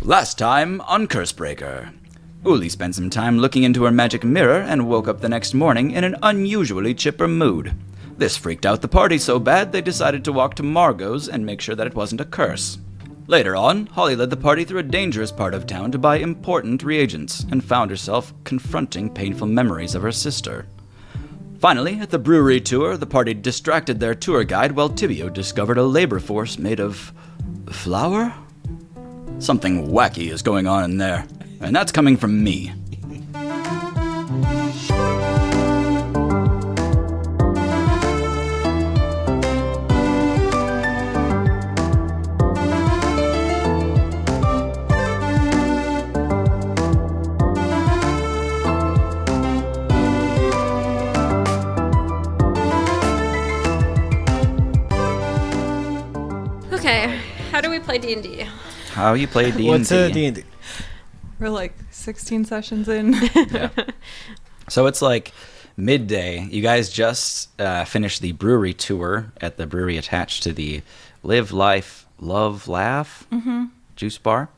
Last time on Cursebreaker. Uli spent some time looking into her magic mirror and woke up the next morning in an unusually chipper mood. This freaked out the party so bad they decided to walk to Margot's and make sure that it wasn't a curse. Later on, Holly led the party through a dangerous part of town to buy important reagents and found herself confronting painful memories of her sister. Finally, at the brewery tour, the party distracted their tour guide while Tibio discovered a labor force made of flour? Something wacky is going on in there, and that's coming from me. Okay, how do we play D&D? How you play D&D? What's a D&D? We're like 16 sessions in. Yeah. So it's like midday. You guys just finished the brewery tour at the brewery attached to the Live Life, Love, Laugh juice bar.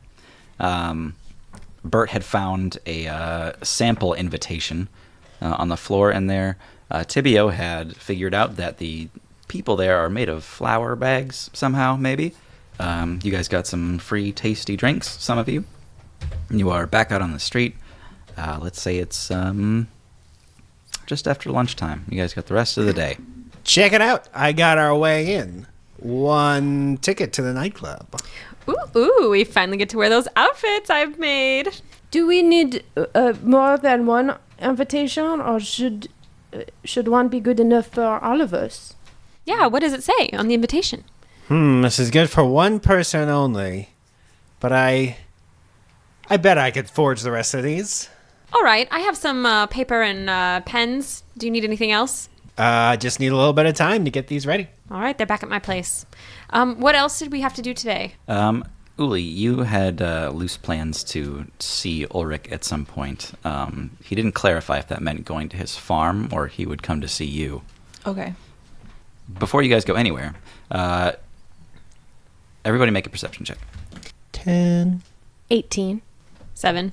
Bert had found a sample invitation on the floor in there. Tibio had figured out that the people there are made of flour bags somehow, maybe. You guys got some free tasty drinks, some of you. You are back out on the street. Let's say it's just after lunchtime. You guys got the rest of the day. Check it out. I got our way in. 1 ticket to the nightclub. Ooh, we finally get to wear those outfits I've made. Do we need more than one invitation, or should one be good enough for all of us? Yeah, what does it say on the invitation? This is good for one person only. But I bet I could forge the rest of these. All right, I have some paper and pens. Do you need anything else? I just need a little bit of time to get these ready. All right, they're back at my place. What else did we have to do today? Uli, you had loose plans to see Ulrich at some point. He didn't clarify if that meant going to his farm or he would come to see you. Okay. Before you guys go anywhere, everybody make a perception check. 10. 18. 7.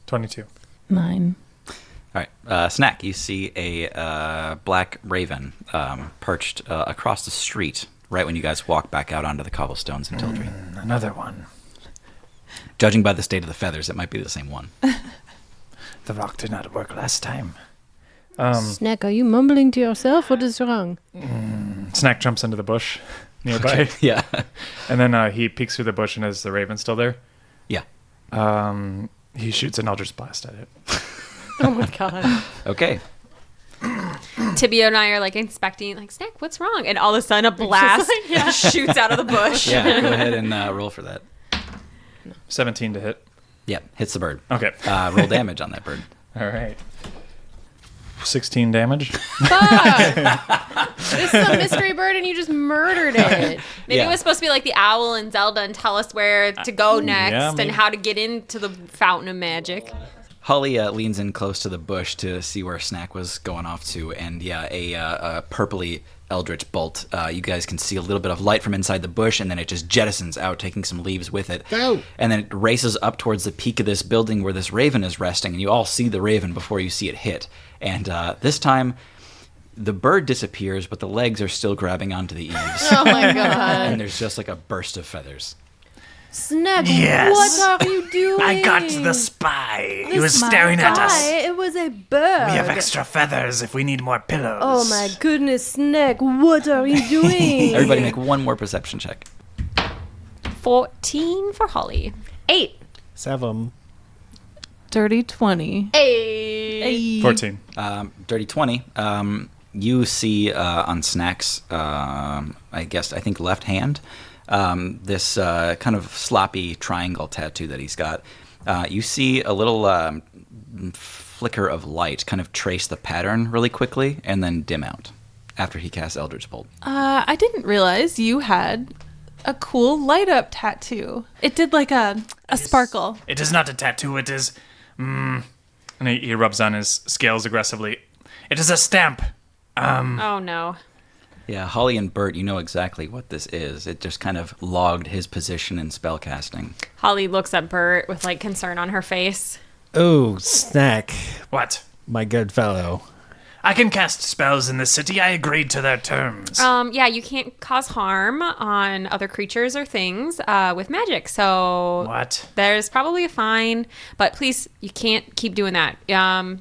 22. 9. All right. Snack, you see a black raven perched across the street right when you guys walk back out onto the cobblestones in Tildry. Another one. Judging by the state of the feathers, it might be the same one. The rock did not work last time. Snack, are you mumbling to yourself? What is wrong? Snack jumps into the bush nearby. Okay. Yeah. And then he peeks through the bush, and is the raven still there? Yeah. He shoots an Eldritch Blast at it. Oh my god. Okay. Tibio and I are like inspecting, like, Snack, what's wrong? And all of a sudden a blast shoots out of the bush. Yeah, go ahead and roll for that. 17 to hit. Yeah, hits the bird. Okay. Roll damage on that bird. All right. 16 damage. This is a mystery bird and you just murdered it. Maybe it was supposed to be like the owl in Zelda and tell us where to go next and how to get into the fountain of magic. Holly leans in close to the bush to see where Snack was going off to, and a purpley eldritch bolt. You guys can see a little bit of light from inside the bush, and then it just jettisons out, taking some leaves with it. Go! And then it races up towards the peak of this building where this raven is resting, and you all see the raven before you see it hit. And this time, the bird disappears, but the legs are still grabbing onto the eaves. Oh my god. And there's just like a burst of feathers. Snack, Yes. what are you doing? I got the spy. He was staring at us. It was a bird. We have extra feathers if we need more pillows. Oh my goodness, Snack, what are you doing? Everybody make one more perception check. 14 for Holly. 8. 7. Dirty 20. Hey. 14. Dirty 20. You see on Snack's, I think left hand, this kind of sloppy triangle tattoo that he's got. You see a little flicker of light kind of trace the pattern really quickly and then dim out after he casts Eldritch Bolt. I didn't realize you had a cool light up tattoo. It did like a sparkle. It is not a tattoo, it is... And he rubs on his scales aggressively. It is a stamp. Oh no. Yeah, Holly and Bert, you know exactly what this is. It just kind of logged his position in spellcasting. Holly looks at Bert with like concern on her face. Oh, Snack, What? my good fellow. I can cast spells in the city. I agreed to their terms. Yeah, you can't cause harm on other creatures or things with magic. So What? there's probably a fine, but please, you can't keep doing that. Yeah,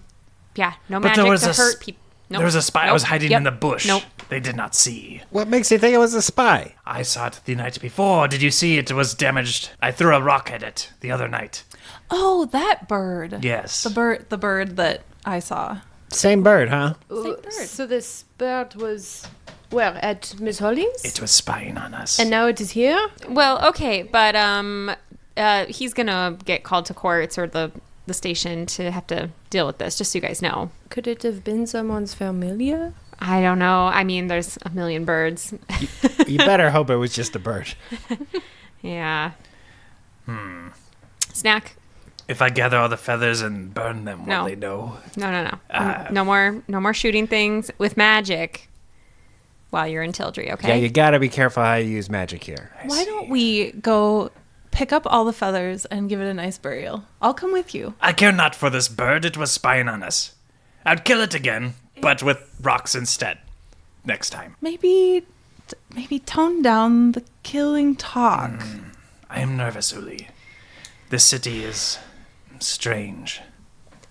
no But there magic was to a hurt people. There was a spy. I was hiding in the bush. Nope. They did not see. What makes you think it was a spy? I saw it the night before. Did you see it was damaged? I threw a rock at it the other night. Oh, that bird. Yes. The bird that I saw. Same bird, huh? So this bird was where at Miss Holly's, It was spying on us. and now it is here. Well, okay, but he's gonna get called to courts or the station to have to deal with this. Just so you guys know. Could it have been someone's familiar? I don't know. I mean, there's a million birds. You better hope it was just a bird. Yeah. Snack. If I gather all the feathers and burn them, No. will they know? No. No more shooting things with magic while you're in Tildry, okay? Yeah, you gotta be careful how you use magic here. Why don't we go pick up all the feathers and give it a nice burial? I'll come with you. I care not for this bird. It was spying on us. I'd kill it again, but with rocks instead. Next time. Maybe tone down the killing talk. I am nervous, Uli. This city is strange.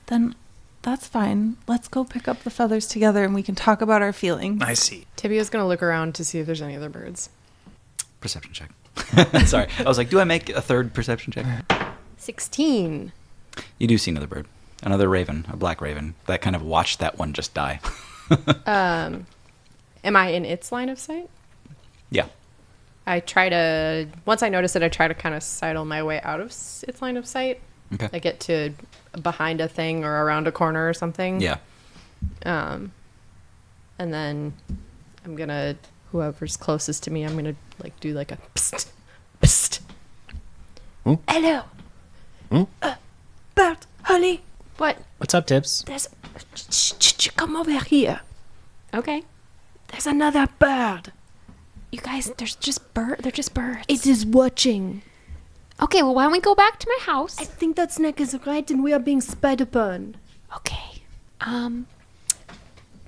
Then that's fine. Let's go pick up the feathers together and we can talk about our feelings. I see. Tibio's gonna look around to see if there's any other birds. Perception check. Sorry. I was like, do I make a third perception check? 16. You do see another bird. Another raven, a black raven, that kind of watched that one just die. Am I in its line of sight? Yeah. Once I notice it, I try to kind of sidle my way out of its line of sight. Okay. I get to behind a thing or around a corner or something. Yeah. And then I'm gonna, whoever's closest to me, I'm gonna like do like a psst, psst. Hello. Bert, Holly. What? What's up, Tibbs? There's. Come over here. Okay. There's another bird. You guys, they're just birds. It is watching. Okay, well, why don't we go back to my house? I think that Snack is right, and we are being spied upon. Okay.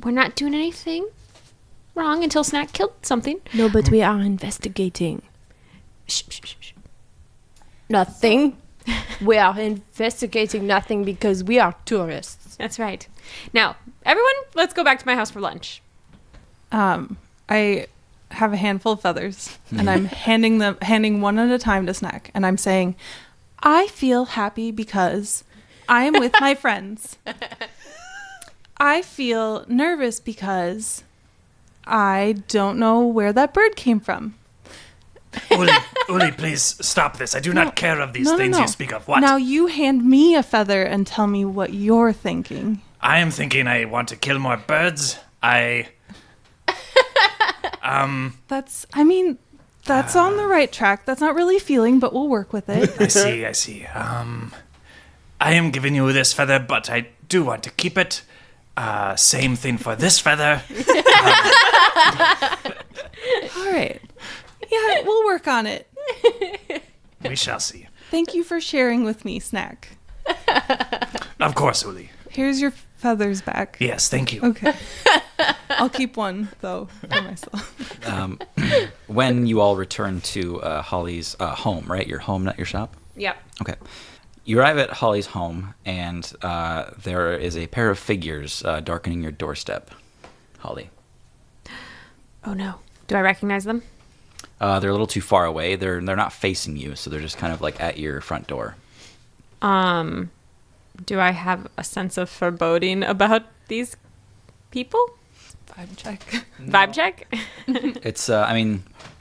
We're not doing anything wrong until Snack killed something. No, but we are investigating. Shh, shh, shh, shh. Nothing. We are investigating nothing because we are tourists. That's right. Now, everyone, let's go back to my house for lunch. I have a handful of feathers and I'm handing one at a time to Snack, and I'm saying, I feel happy because I am with my friends. I feel nervous because I don't know where that bird came from. Uli, please stop this. I do not care of these things you speak of. What? Now you hand me a feather and tell me what you're thinking. I am thinking I want to kill more birds. That's on the right track. That's not really feeling, but we'll work with it. I see. I am giving you this feather, but I do want to keep it. Same thing for this feather. All right. Yeah, we'll work on it. We shall see. Thank you for sharing with me, Snack. Of course, Uli. Here's your feathers back. Yes, thank you. Okay. I'll keep one, though, for myself. When you all return to Holly's home, right? Your home, not your shop? Yep. Okay. You arrive at Holly's home, and there is a pair of figures darkening your doorstep. Holly. Oh, no. Do I recognize them? They're a little too far away. They're not facing you, so they're just kind of like at your front door. Do I have a sense of foreboding about these people? Vibe check. Vibe check? It's,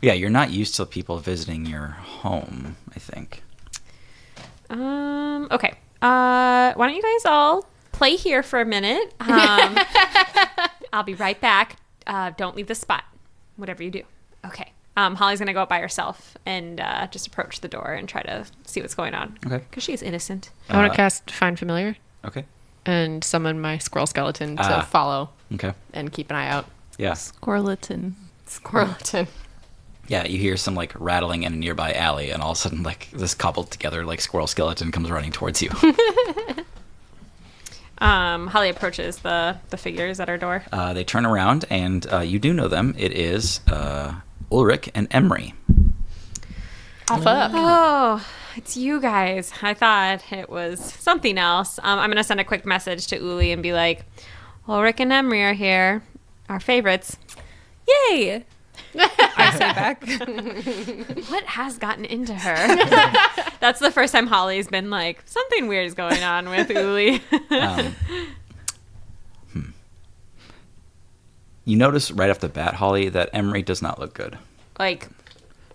you're not used to people visiting your home, I think. Okay. Why don't you guys all play here for a minute? I'll be right back. Don't leave the spot, whatever you do. Okay. Holly's going to go up by herself and just approach the door and try to see what's going on. Okay. Because she's innocent. I want to cast Find Familiar Okay. and summon my squirrel skeleton to follow Okay. and keep an eye out. Yeah. Squirreliton. Squirrelatin. Yeah, you hear some like rattling in a nearby alley, and all of a sudden, like this cobbled together like squirrel skeleton comes running towards you. Holly approaches the figures at our door. They turn around, and you do know them. It is Ulrich and Emry. Oh, fuck. Oh, it's you guys. I thought it was something else. I'm going to send a quick message to Uli and be like, Ulrich and Emry are here. Our favorites. Yay! I say back. What has gotten into her? That's the first time Holly's been like, something weird is going on with Uli. You notice right off the bat, Holly, that Emry does not look good.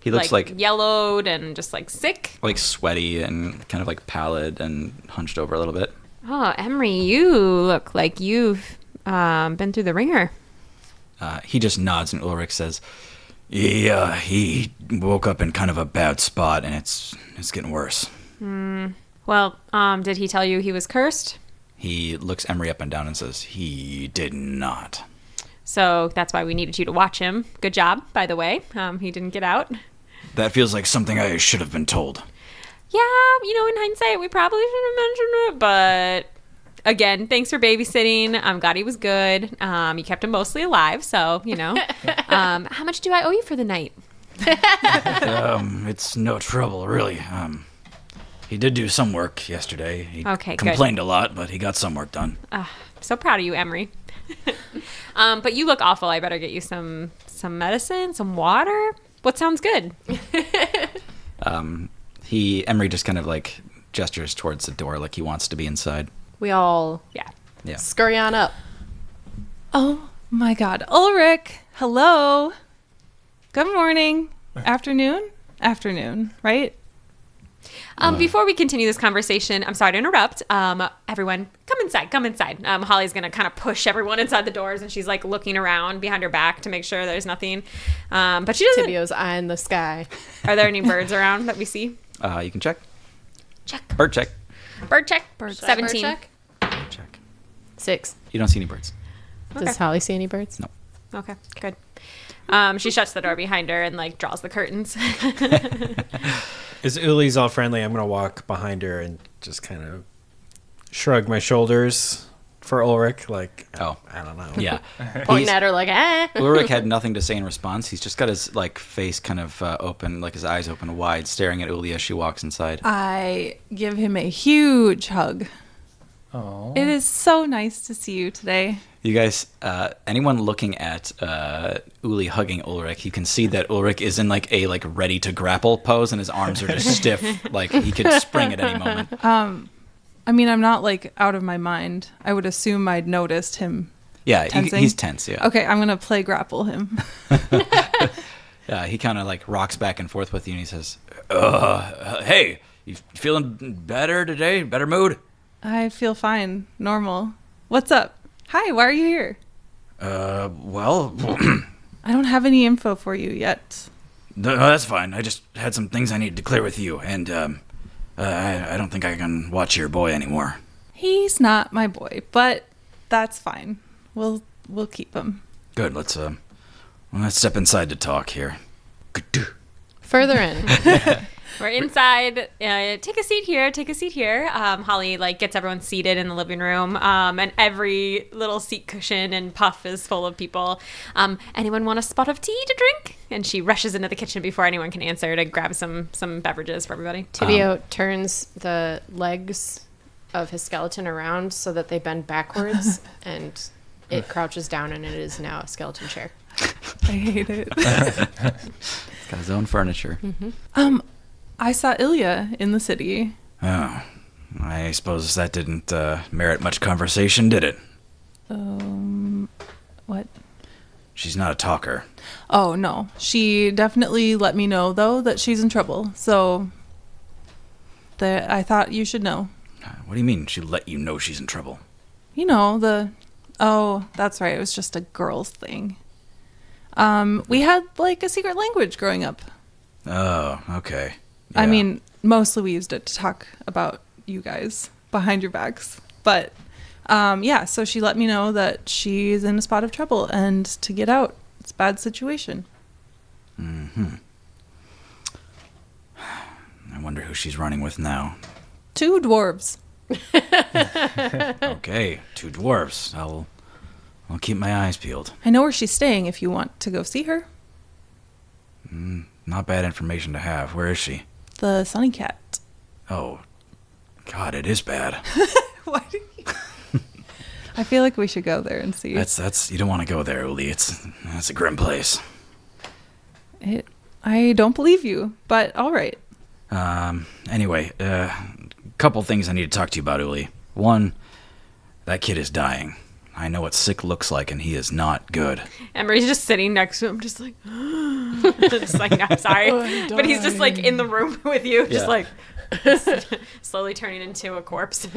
He looks like yellowed and just like sick. like sweaty and kind of like pallid and hunched over a little bit. Oh, Emry, you look like you've been through the ringer. He just nods, and Ulrich says, "Yeah, he woke up in kind of a bad spot, and it's getting worse." Well, did he tell you he was cursed? He looks Emry up and down and says, "He did not." So that's why we needed you to watch him. Good job, by the way. He didn't get out. That feels like something I should have been told. Yeah, in hindsight, we probably should have mentioned it, but again, thanks for babysitting. I'm glad he was good. You kept him mostly alive, so, how much do I owe you for the night? It's no trouble, really. He did do some work yesterday. He Okay, good. complained a lot, but he got some work done. So proud of you, Emry. But you look awful. I better get you some medicine, some water. What sounds good? Emry just kind of like gestures towards the door like he wants to be inside. We all Yeah. scurry on up. Oh my God. Ulrich, hello. Good morning. Afternoon? Afternoon, right? Before we continue this conversation, I'm sorry to interrupt. Everyone, come inside. Holly's going to kind of push everyone inside the doors, and she's like looking around behind her back to make sure there's nothing. But she doesn't. Tibio's eye in the sky. Are there any birds around that we see? You can check. Check. Bird check. Bird check. Should I bird 17. check? Check. 6. You don't see any birds. Does Holly see any birds? No. Okay, good. She shuts the door behind her and like draws the curtains. As Uli's all friendly, I'm going to walk behind her and just kind of shrug my shoulders for Ulrich. Like, Oh. I don't know. Yeah. Pointing at her like, Ulrich had nothing to say in response. He's just got his like face kind of open, like his eyes open wide, staring at Uli as she walks inside. I give him a huge hug. Oh. It is so nice to see you today. You guys, anyone looking at Uli hugging Ulrich, you can see that Ulrich is in like a ready to grapple pose, and his arms are just stiff, like he could spring at any moment. I mean, I'm not like out of my mind. I would assume I'd noticed him. Yeah, Tensing? he's tense. Yeah. Okay, I'm going to play grapple him. Yeah, he kind of like rocks back and forth with you, and he says, "Hey, you feeling better today? Better mood?" I feel fine. Normal. What's up? Hi, why are you here? Well, I don't have any info for you yet. no, that's fine. I just had some things I needed to clear with you, and I don't think I can watch your boy anymore. He's not my boy, but that's fine. We'll keep him. Good. Let's step inside to talk here. further in. We're inside. Take a seat here. Take a seat here. Holly gets everyone seated in the living room, and every little seat cushion and puff is full of people. Anyone want a spot of tea to drink? And she rushes into the kitchen before anyone can answer to grab some beverages for everybody. Tibio turns the legs of his skeleton around so that they bend backwards, and it crouches down, and it is now a skeleton chair. I hate it. It's got his own furniture. I saw Ilya in the city. Oh, I suppose that didn't merit much conversation, did it? What? She's not a talker. Oh, no. She definitely let me know, though, that she's in trouble. So I thought you should know. What do you mean she let you know she's in trouble? You know, oh, that's right. It was just a girl's thing. We had, a secret language growing up. Oh, okay. I Yeah. mean, mostly we used it to talk about you guys behind your backs. But, so she let me know that she's in a spot of trouble and to get out. It's a bad situation. I wonder who she's running with now. 2 dwarves. Okay, 2 dwarves. I'll keep my eyes peeled. I know where she's staying if you want to go see her. Not bad information to have. Where is she? The Sunny Cat. Oh, God, it is bad. Why do you... I feel like we should go there and see. That's you don't want to go there, Uli. That's a grim place. I don't believe you, but all right. Anyway, couple things I need to talk to you about, Uli. One, that kid is dying. I know what sick looks like, and he is not good. Emery's just sitting next to him, just like, just like, no, I'm sorry. But he's just like in the room with you, just like slowly turning into a corpse.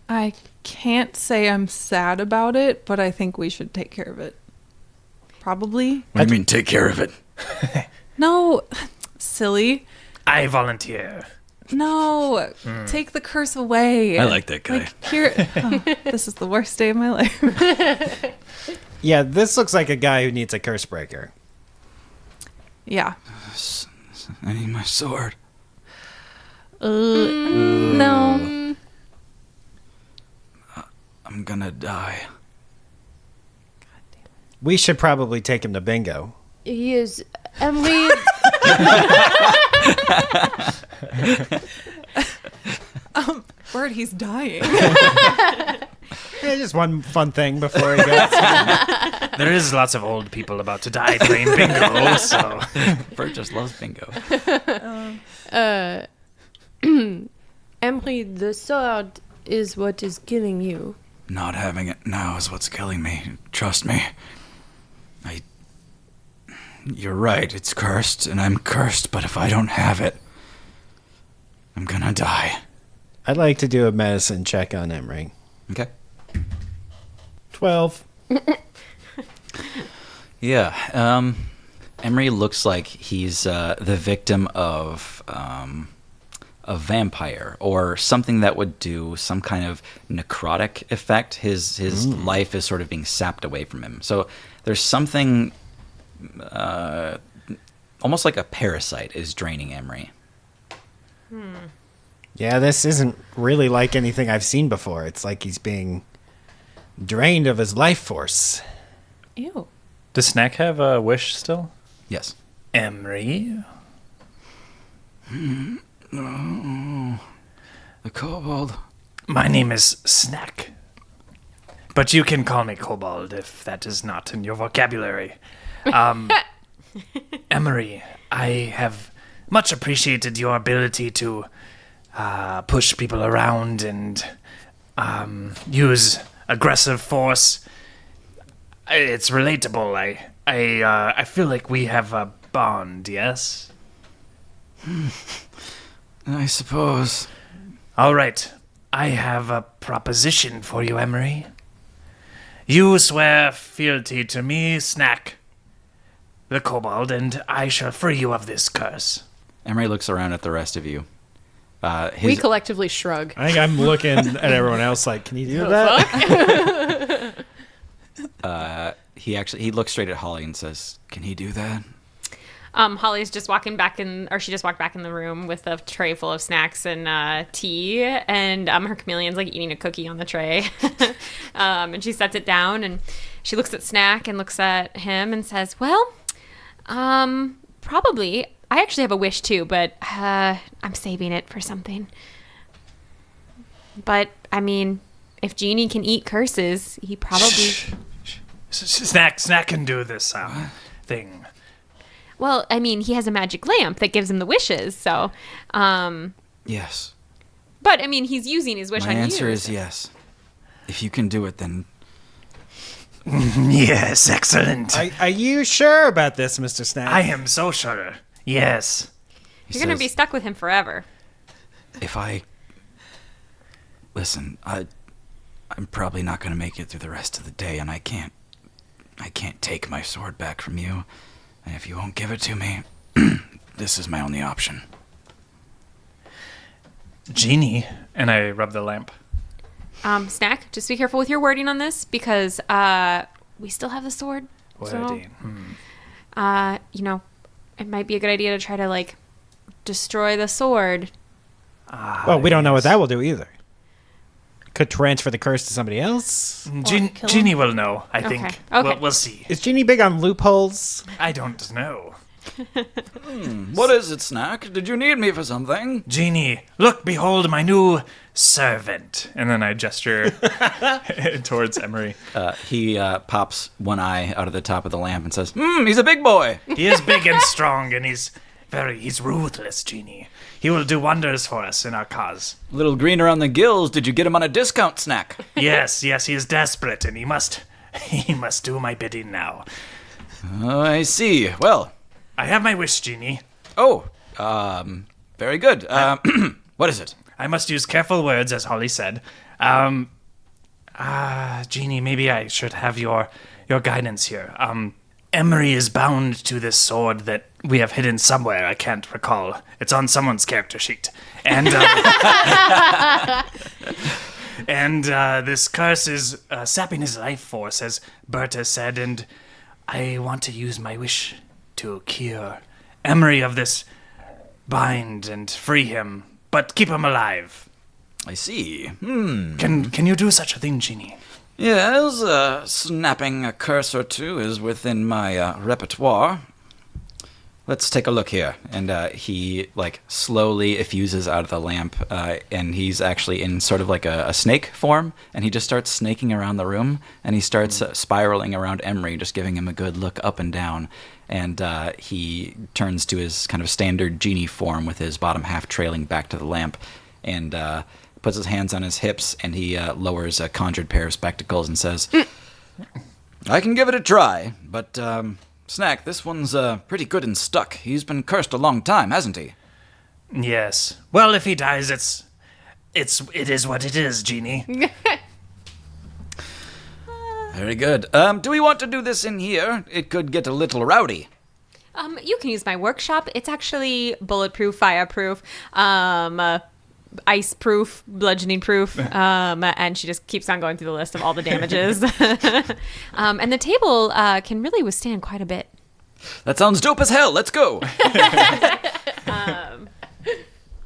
I can't say I'm sad about it, but I think we should take care of it. Probably. What do you mean, take care of it? No, silly. I volunteer. No, take the curse away. I like that guy. Like, here, this is the worst day of my life. Yeah, this looks like a guy who needs a Cursebreaker. Yeah. I need my sword. No. I'm gonna die. We should probably take him to bingo. He is Emry. Bird, he's dying. Yeah, just one fun thing before he goes. There is lots of old people about to die playing bingo, so... Bert just loves bingo. Emry, the sword is what is killing you. Not having it now is what's killing me. Trust me. You're right, it's cursed, and I'm cursed, but if I don't have it, I'm gonna die. I'd like to do a medicine check on Emry. Okay. 12. Yeah, Emry looks like he's the victim of a vampire or something that would do some kind of necrotic effect. His life is sort of being sapped away from him. So there's something almost like a parasite is draining Emry. Yeah, this isn't really like anything I've seen before. It's like he's being drained of his life force. Ew. Does Snack have a wish still? Yes. Emry? The kobold. My name is Snack. But you can call me Kobold if that is not in your vocabulary. Emry, I have much appreciated your ability to push people around and use aggressive force. It's relatable. I feel like we have a bond, yes? I suppose. All right. I have a proposition for you, Emry. You swear fealty to me, Snack, the kobold, and I shall free you of this curse. Emry looks around at the rest of you. We collectively shrug. I think I'm looking at everyone else like, can you do that? He looks straight at Holly and says, "Can he do that?" Holly's just walking back she just walked back in the room with a tray full of snacks and tea, and her chameleon's like eating a cookie on the tray. And she sets it down and she looks at Snack and looks at him and says, "Well, probably. I actually have a wish too, but I'm saving it for something. But I mean, if Genie can eat curses, he probably." Snack can do this thing. Well, I mean, he has a magic lamp that gives him the wishes, so. Yes. But I mean, he's using his wish My on you. answer is yes. If you can do it, then Yes, excellent. Are you sure about this, Mr. Snack? I am so sure. Yes. You're going to be stuck with him forever. If I listen, I'm probably not going to make it through the rest of the day, and I can't take my sword back from you. And if you won't give it to me, this is my only option. Genie. And I rub the lamp. Snack, just be careful with your wording on this because we still have the sword. So, Wording. it might be a good idea to try to like destroy the sword. Well, we don't know what that will do either. Could transfer the curse to somebody else. Genie will know, I think. Okay. We'll see. Is Genie big on loopholes? I don't know. What is it, Snack? Did you need me for something? Genie, look, behold my new servant. And then I gesture towards Emry. He pops one eye out of the top of the lamp and says, he's a big boy. He is big and strong, and he's ruthless, Genie. He will do wonders for us in our cause. A little green around the gills. Did you get him on a discount, Snack? Yes, he is desperate, and he must do my bidding now. Oh, I see. Well, I have my wish, Genie. Very good. What is it? I must use careful words, as Holly said. Genie, maybe I should have your guidance here. Emry is bound to this sword that we have hidden somewhere. I can't recall. It's on someone's character sheet. And this curse is sapping his life force, as Berta said, and I want to use my wish to cure Emry of this bind and free him, but keep him alive. I see. Can you do such a thing, Genie? Yes, snapping a curse or two is within my repertoire. Let's take a look here. And he, slowly effuses out of the lamp, and he's actually in sort of like a snake form, and he just starts snaking around the room, and he starts spiraling around Emry, just giving him a good look up and down. And he turns to his kind of standard genie form with his bottom half trailing back to the lamp, and puts his hands on his hips, and he lowers a conjured pair of spectacles and says, I can give it a try, but, Snack, this one's pretty good and stuck. He's been cursed a long time, hasn't he? Yes. Well, if he dies, it is what it is, Genie. Very good. Do we want to do this in here? It could get a little rowdy. You can use my workshop. It's actually bulletproof, fireproof, ice-proof, bludgeoning-proof, and she just keeps on going through the list of all the damages. And the table can really withstand quite a bit. That sounds dope as hell. Let's go.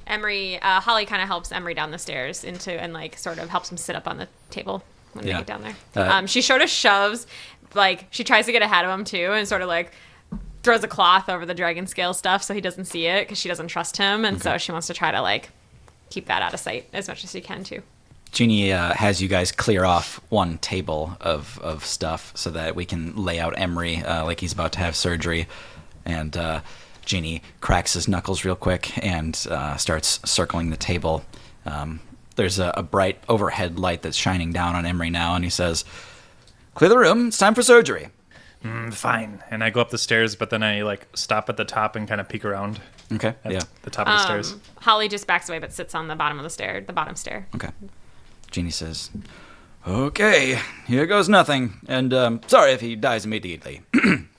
Emry, Holly kind of helps Emry down the stairs and sort of helps him sit up on the table when they get down there. She sort of shoves, she tries to get ahead of him too, and sort of throws a cloth over the dragon scale stuff so he doesn't see it because she doesn't trust him, and so she wants to try to keep that out of sight as much as she can too. Jeannie has you guys clear off one table of stuff so that we can lay out Emry like he's about to have surgery. And Jeannie cracks his knuckles real quick and starts circling the table. There's a bright overhead light that's shining down on Emry now, and he says, clear the room. It's time for surgery. Fine. And I go up the stairs, but then I stop at the top and kind of peek around. Okay. At the top of the stairs. Holly just backs away but sits on the bottom of the bottom stair. Okay. Jeannie says, okay, here goes nothing. And sorry if he dies immediately.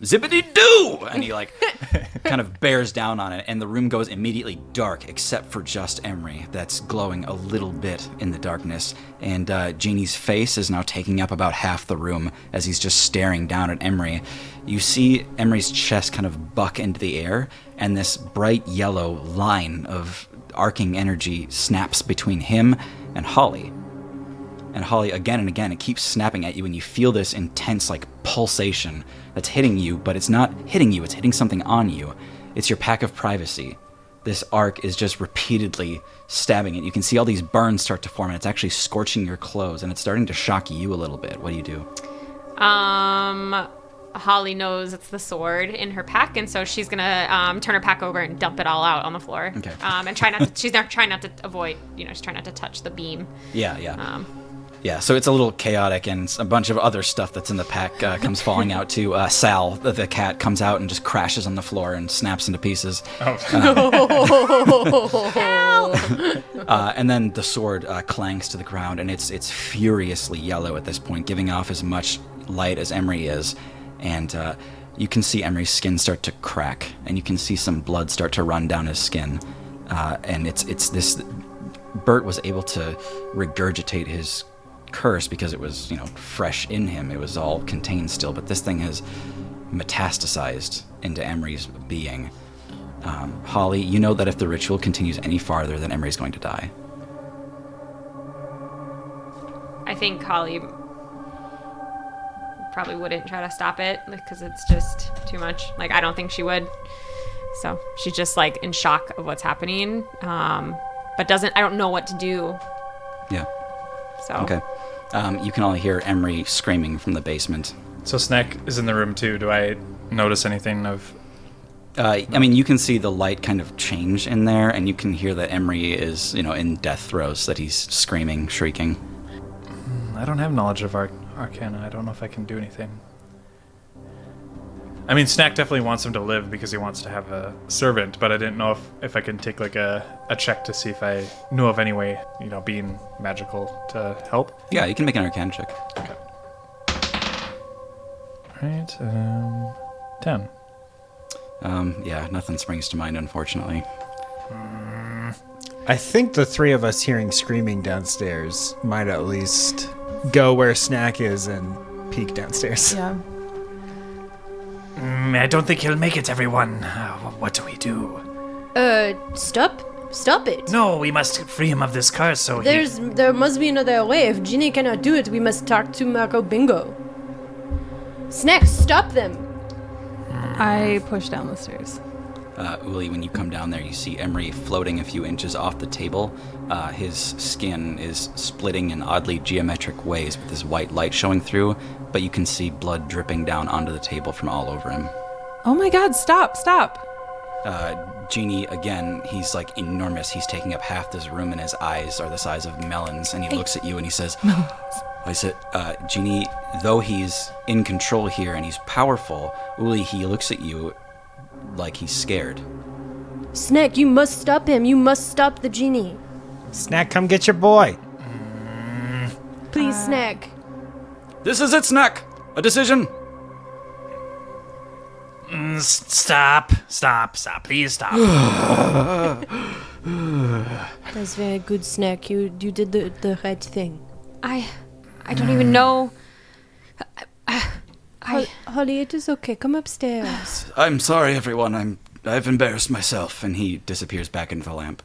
Zippity-doo! And he kind of bears down on it, and the room goes immediately dark except for just Emry that's glowing a little bit in the darkness. And Jeannie's face is now taking up about half the room as he's just staring down at Emry. You see Emry's chest kind of buck into the air, and this bright yellow line of arcing energy snaps between him and Holly. And Holly, again and again, it keeps snapping at you, and you feel this intense, pulsation that's hitting you, but it's not hitting you, it's hitting something on you. It's your pack of privacy. This arc is just repeatedly stabbing it. You can see all these burns start to form, and it's actually scorching your clothes, and it's starting to shock you a little bit. What do you do? Holly knows it's the sword in her pack, and so she's gonna turn her pack over and dump it all out on the floor. Okay. And try not to. She's not trying not to avoid. She's trying not to touch the beam. Yeah. Yeah, so it's a little chaotic, and a bunch of other stuff that's in the pack comes falling out too. Sal, the cat, comes out and just crashes on the floor and snaps into pieces. And then the sword clangs to the ground, and it's furiously yellow at this point, giving off as much light as Emry is. And you can see Emry's skin start to crack, and you can see some blood start to run down his skin. And it's this... Bert was able to regurgitate his curse because it was, fresh in him. It was all contained still, but this thing has metastasized into Emry's being. Holly, you know that if the ritual continues any farther, then Emry's going to die. I think Holly probably wouldn't try to stop it because it's just too much. Like, I don't think she would. So she's just like in shock of what's happening, but I don't know what to do. Yeah. So Okay. You can all hear Emry screaming from the basement. So Snack is in the room too. Do I notice anything of... I mean, you can see the light kind of change in there, and you can hear that Emry is, in death throes, that he's screaming, shrieking. I don't have knowledge of Arcana. I don't know if I can do anything. I mean, Snack definitely wants him to live because he wants to have a servant, but I didn't know if I can take like a check to see if I knew of any way, being magical to help. Yeah, you can make an Arcana check. Okay. Alright, 10. Yeah, nothing springs to mind, unfortunately. I think the three of us hearing screaming downstairs might at least go where Snack is and peek downstairs. Yeah. I don't think he'll make it, everyone. What do we do? Stop it. No, we must free him of this curse, so There must be another way. If Ginny cannot do it, we must talk to Marco Bingo. Snack, stop them. I push down the stairs. Uli, when you come down there, you see Emry floating a few inches off the table. His skin is splitting in oddly geometric ways with this white light showing through, but you can see blood dripping down onto the table from all over him. Oh my god, stop. Genie, again, he's like enormous. He's taking up half this room, and his eyes are the size of melons, and he looks at you and he says, I said, Genie, though he's in control here and he's powerful, Uli, he looks at you like he's scared. Snack, you must stop him. You must stop the genie. Snack, come get your boy. Please, Snack. This is it, Snack! A decision! Stop. Please stop. That's very good, Snack. You did the right thing. I don't even know. Holly, it is okay. Come upstairs. I'm sorry, everyone. I've embarrassed myself, and he disappears back into the lamp.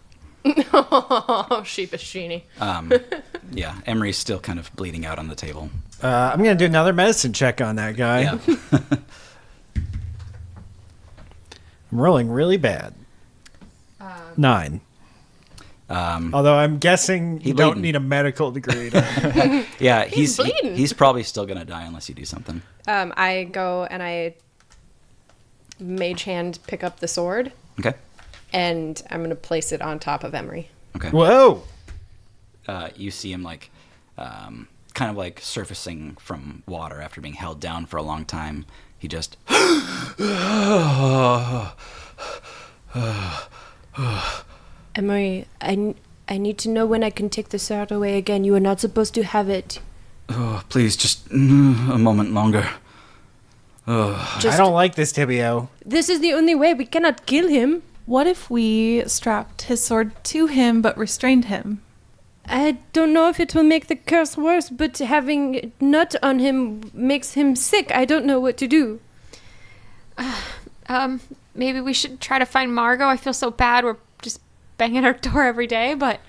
Oh, sheepish genie. Yeah, Emry's still kind of bleeding out on the table. I'm going to do another medicine check on that guy. Yeah. I'm rolling really bad. 9. Although I'm guessing you don't bleeding. need a medical degree. To... Yeah, He's bleeding. He's probably still gonna die unless you do something. I go and I mage hand pick up the sword, Okay. and I'm going to place it on top of Emry. Okay. Whoa! You see him kind of like surfacing from water after being held down for a long time. He just. Emry, I need to know when I can take the sword away again. You are not supposed to have it. Oh, please, just a moment longer. I don't like this, Tibio. This is the only way. We cannot kill him. What if we strapped his sword to him but restrained him? I don't know if it will make the curse worse, but having nut on him makes him sick. I don't know what to do. Maybe we should try to find Margot. I feel so bad. We're just banging our door every day, but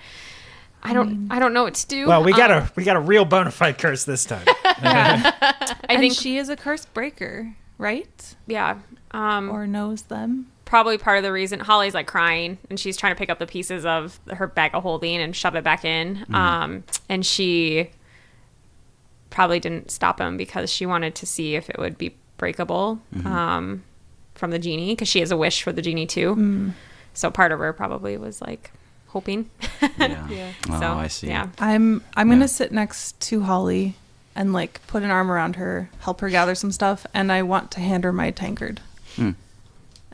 I don't know what to do. Well, we got a real bona fide curse this time. I think she is a curse breaker, right? yeah. Or knows them. Probably part of the reason Holly's like crying and she's trying to pick up the pieces of her bag of holding and shove it back in. And she probably didn't stop him because she wanted to see if it would be breakable from the genie, because she has a wish for the genie too. So part of her probably was like hoping. Yeah. Oh, So, I see. Yeah. I'm gonna sit next to Holly and like put an arm around her, help her gather some stuff, and I want to hand her my tankard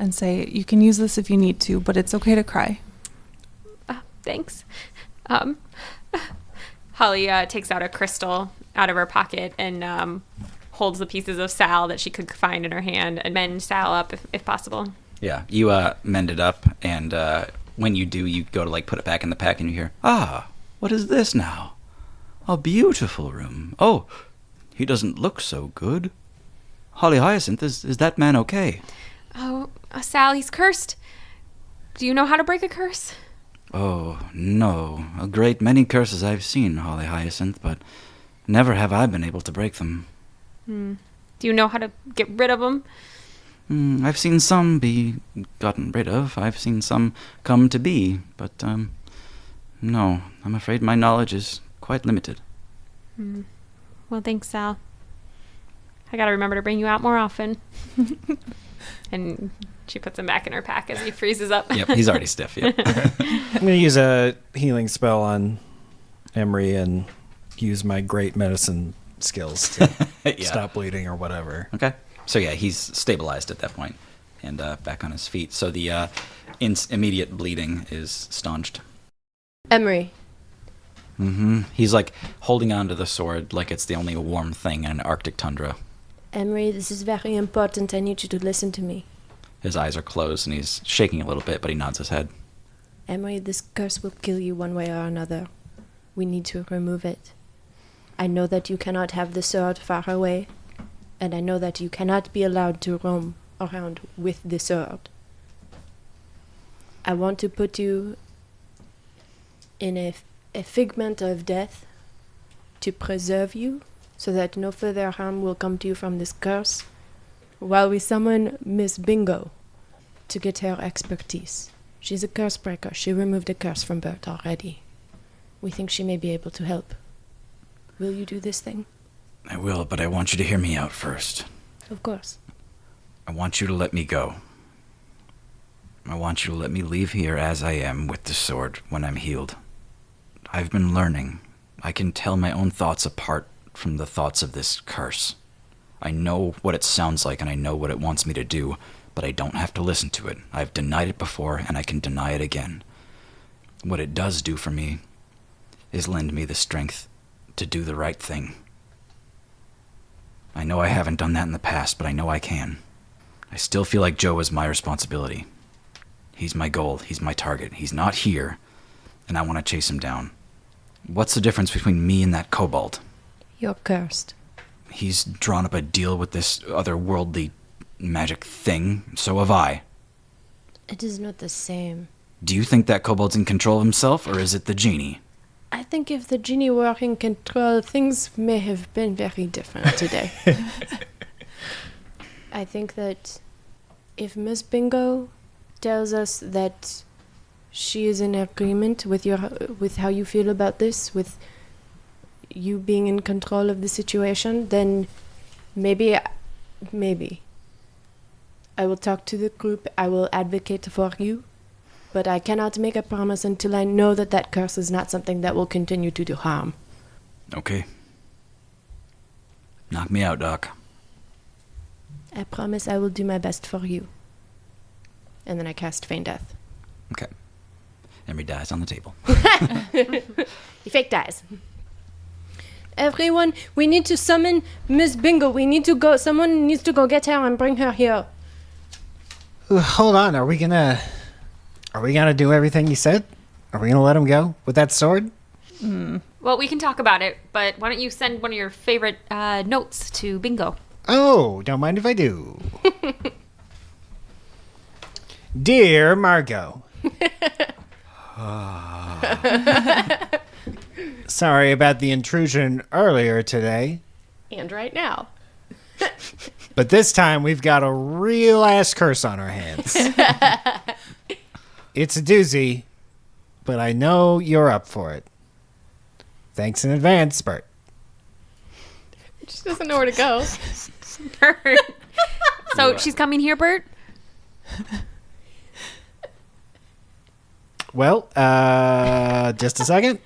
and say, you can use this if you need to, but it's okay to cry. Thanks. Holly takes out a crystal out of her pocket and holds the pieces of Sal that she could find in her hand and mend Sal up if possible. Yeah, you mend it up, and when you do, you go to like put it back in the pack, and you hear, what is this now? A beautiful room. Oh, he doesn't look so good. Holly Hyacinth, is that man okay? Oh, Sal, he's cursed. Do you know how to break a curse? Oh, no. A great many curses I've seen, Holly Hyacinth, but never have I been able to break them. Do you know how to get rid of them? I've seen some be gotten rid of. I've seen some come to be, but, no. I'm afraid my knowledge is quite limited. Well, thanks, Sal. I gotta remember to bring you out more often. And she puts him back in her pack as he freezes up. Yep, he's already stiff, yep. I'm going to use a healing spell on Emry and use my great medicine skills to stop bleeding or whatever. Okay. So yeah, he's stabilized at that point and back on his feet. So the immediate bleeding is staunched. Emry, He's like holding onto the sword like it's the only warm thing in an Arctic tundra. Emry, this is very important. I need you to listen to me. His eyes are closed and he's shaking a little bit, but he nods his head. Emry, this curse will kill you one way or another. We need to remove it. I know that you cannot have the sword far away, and I know that you cannot be allowed to roam around with the sword. I want to put you in a figment of death to preserve you, so that no further harm will come to you from this curse, while we summon Miss Bingo to get her expertise. She's a Cursebreaker. She removed a curse from Bert already. We think she may be able to help. Will you do this thing? I will, but I want you to hear me out first. Of course. I want you to let me go. I want you to let me leave here as I am with the sword when I'm healed. I've been learning. I can tell my own thoughts apart from the thoughts of this curse. I know what it sounds like and I know what it wants me to do, but I don't have to listen to it. I've denied it before and I can deny it again. What it does do for me is lend me the strength to do the right thing. I know I haven't done that in the past, but I know I can. I still feel like Joe is my responsibility. He's my goal. He's my target. He's not here, and I want to chase him down. What's the difference between me and that kobold? You're cursed. He's drawn up a deal with this otherworldly magic thing. So have I. It is not the same. Do you think that kobold's in control of himself, or is it the genie? I think if the genie were in control, things may have been very different today. I think that if Miss Bingo tells us that she is in agreement with how you feel about this, with you being in control of the situation, then maybe I will talk to the group. I will advocate for you, but I cannot make a promise until I know that that curse is not something that will continue to do harm. Okay. Knock me out, Doc. I promise I will do my best for you. And then I cast Feign Death. Okay. Emry dies on the table. He fake dies. Everyone, we need to summon Miss Bingo. We need to go. Someone needs to go get her and bring her here. Hold on, are we gonna do everything you said? Are we gonna let him go with that sword? Well, we can talk about it, but why don't you send one of your favorite notes to Bingo? Oh, don't mind if I do. Dear Margot. Sorry about the intrusion earlier today, And right now. but this time we've got a real ass curse on our hands. It's a doozy, but I know you're up for it. Thanks in advance, Bert. She doesn't know where to go. Bert. So she's coming here, Bert? Well, just a second.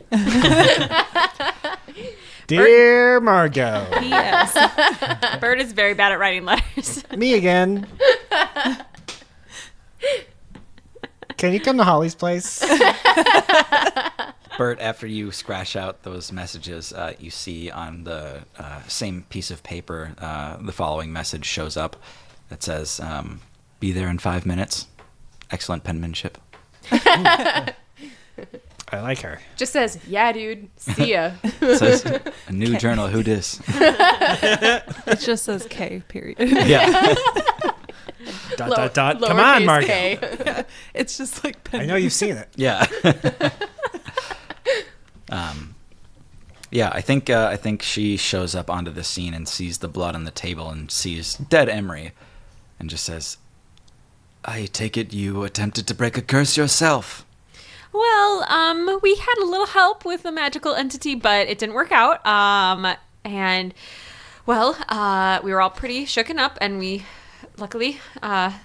Dear Margot. Yes. Bert is very bad at writing letters. Me again. Can you come to Holly's place? Bert, after you scratch out those messages, you see on the same piece of paper, the following message shows up that says, be there in 5 minutes. Excellent penmanship. I like her. Just says, yeah, dude. See ya. Says a new journal. Who dis? It just says K, period. Yeah. Dot. Come on, Lowercase Margot. K. It's just like I know you've seen it. Yeah. Yeah, I think she shows up onto the scene and sees the blood on the table and sees dead Emry and just says, I take it you attempted to break a curse yourself. Well, we had a little help with the magical entity, but it didn't work out. And well, we were all pretty shooken up, and we luckily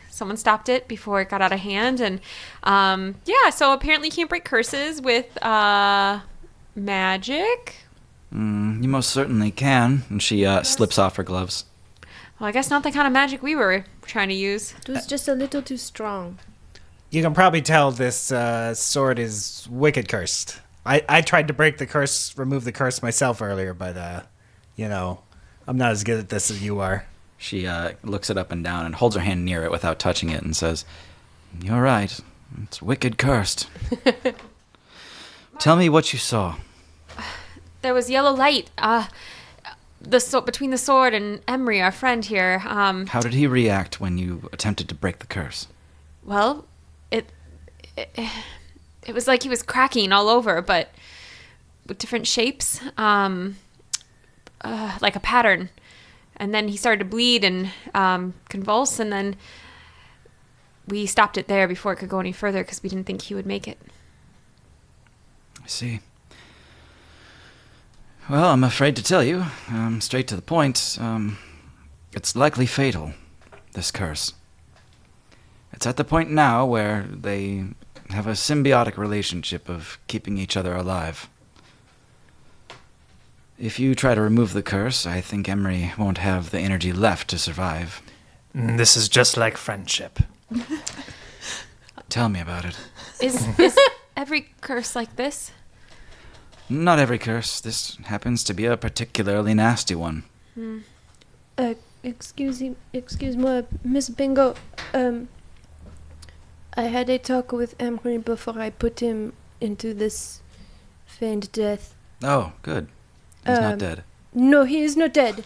someone stopped it before it got out of hand. And yeah, so apparently you can't break curses with magic. You most certainly can. And she slips off her gloves. Well, I guess not the kind of magic we were trying to use. It was just a little too strong. You can probably tell this sword is wicked cursed. I tried to break the curse, remove the curse myself earlier, but, you know, I'm not as good at this as you are. She looks it up and down and holds her hand near it without touching it and says, You're right. It's wicked cursed. Tell me what you saw. There was yellow light between the sword and Emry, our friend here. How did he react when you attempted to break the curse? Well, it was like he was cracking all over, but with different shapes, like a pattern. And then he started to bleed and convulse, and then we stopped it there before it could go any further because we didn't think he would make it. I see. Well, I'm afraid to tell you, straight to the point, it's likely fatal, this curse. It's at the point now where they have a symbiotic relationship of keeping each other alive. If you try to remove the curse, I think Emry won't have the energy left to survive. This is just like friendship. Tell me about it. Is every curse like this? Not every curse. This happens to be a particularly nasty one. Excuse me, Miss Bingo. I had a talk with Emry before I put him into this feigned death. Oh, good. He's not dead. No, he is not dead.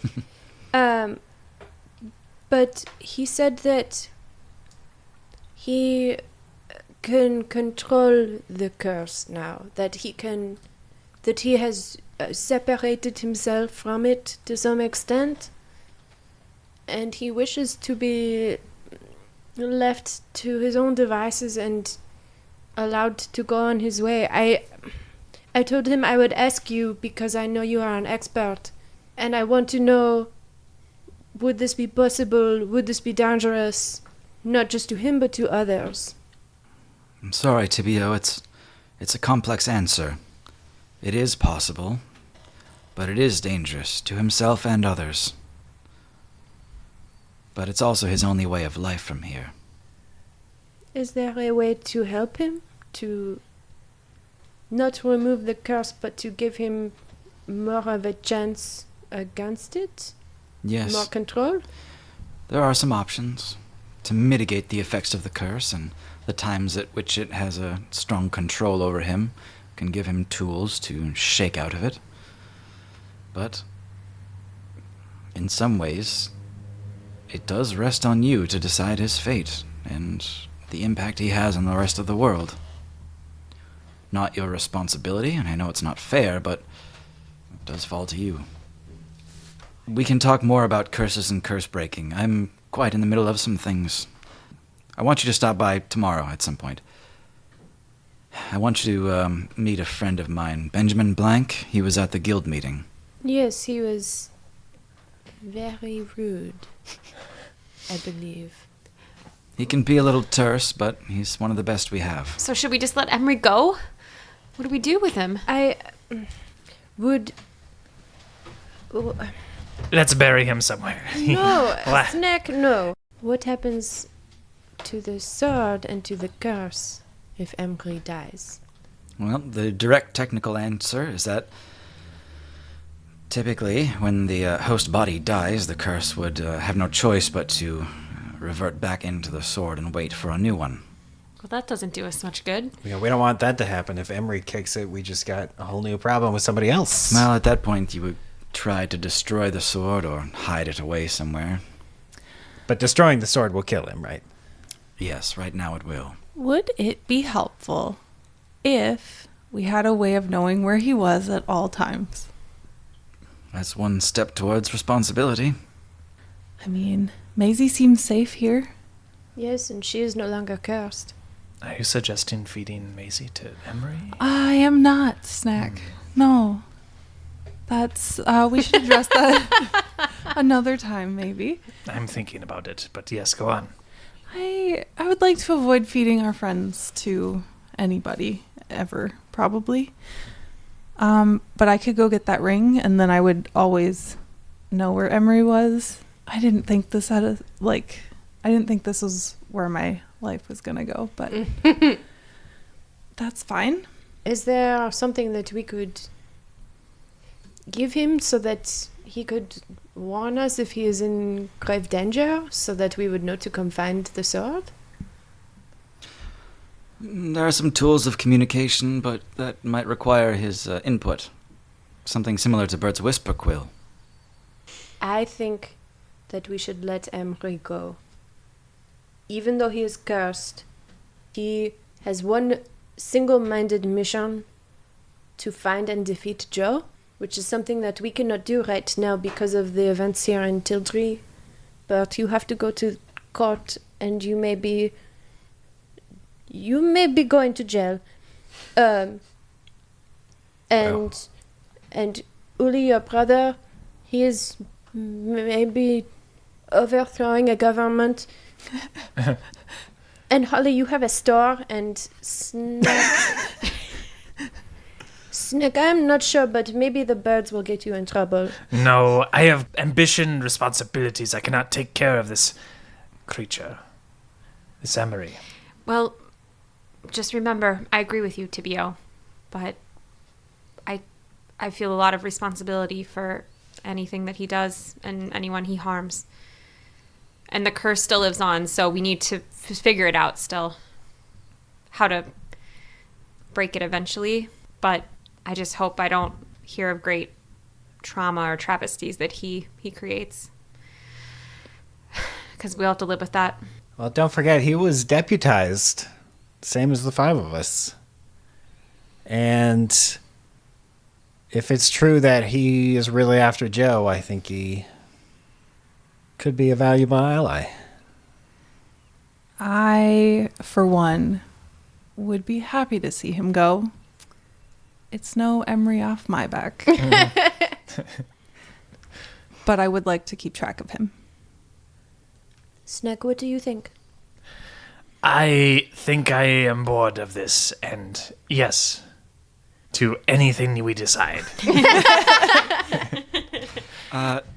But he said that he can control the curse now. That he has separated himself from it to some extent, and he wishes to be left to his own devices and allowed to go on his way. I told him I would ask you because I know you are an expert, and I want to know, would this be possible? Would this be dangerous? Not just to him, but to others. I'm sorry, Tibio. It's a complex answer. It is possible, but it is dangerous to himself and others. But it's also his only way of life from here. Is there a way to help him? To not remove the curse, but to give him more of a chance against it? Yes. More control? There are some options to mitigate the effects of the curse, and the times at which it has a strong control over him can give him tools to shake out of it. But in some ways, it does rest on you to decide his fate and the impact he has on the rest of the world. Not your responsibility, and I know it's not fair, but it does fall to you. We can talk more about curses and curse breaking. I'm quite in the middle of some things. I want you to stop by tomorrow at some point. I want you to meet a friend of mine, Benjamin Blank. He was at the guild meeting. Yes, he was very rude, I believe. He can be a little terse, but he's one of the best we have. So should we just let Emry go? What do we do with him? I would... Let's bury him somewhere. No, What? Snack, no. What happens to the sword and to the curse if Emry dies? Well, the direct technical answer is that typically when the host body dies, the curse would have no choice but to revert back into the sword and wait for a new one. Well, that doesn't do us much good. We don't want that to happen. If Emry kicks it, we just got a whole new problem with somebody else. Well, at that point, you would try to destroy the sword or hide it away somewhere. But destroying the sword will kill him, right? Yes, right now it will. Would it be helpful if we had a way of knowing where he was at all times? That's one step towards responsibility. I mean, Maisie seems safe here. Yes, and she is no longer cursed. Are you suggesting feeding Maisie to Emry? I am not, Snack. No. That's, we should address that another time, maybe. I'm thinking about it, but yes, go on. I would like to avoid feeding our friends to anybody, ever, probably. But I could go get that ring, and then I would always know where Emry was. I didn't think this was where my life was gonna go, but that's fine. Is there something that we could give him so that he could warn us if he is in grave danger, so that we would know to come find the sword? There are some tools of communication, but that might require his input. Something similar to Bert's whisper quill. I think that we should let Emry go. Even though he is cursed, he has one single-minded mission to find and defeat Joe, which is something that we cannot do right now because of the events here in Tildry. But you have to go to court, and you may be going to jail. And Uli, your brother, he is maybe overthrowing a government. And Holly, you have a store, and Snack. Snack, I'm not sure, but maybe the birds will get you in trouble. No, I have ambition, responsibilities. I cannot take care of this creature. This Emry. Well, just remember, I agree with you, Tibio, but I feel a lot of responsibility for anything that he does and anyone he harms. And the curse still lives on, so we need to figure it out still. How to break it eventually. But I just hope I don't hear of great trauma or travesties that he creates. Because we'll have to live with that. Well, don't forget, he was deputized. Same as the five of us. And if it's true that he is really after Joe, I think he could be a valuable ally. I, for one, would be happy to see him go. It's no Emry off my back. But I would like to keep track of him. Snack, what do you think? I think I am bored of this, and yes, to anything we decide.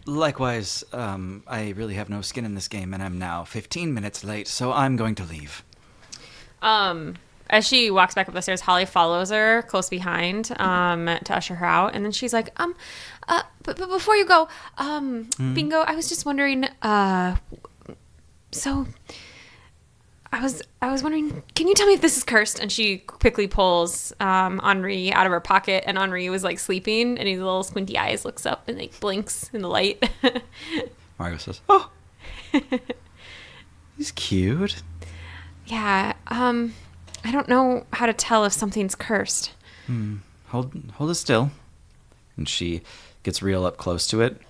Likewise, I really have no skin in this game, and I'm now 15 minutes late, so I'm going to leave. As she walks back up the stairs, Holly follows her close behind to usher her out, and then she's like, but before you go, Bingo, I was just wondering, so I was wondering, can you tell me if this is cursed? And she quickly pulls Henri out of her pocket, and Henri was like sleeping, and his little squinty eyes looks up and like blinks in the light. Margot says, "Oh, he's cute." Yeah, I don't know how to tell if something's cursed. Hold it still. And she gets real up close to it.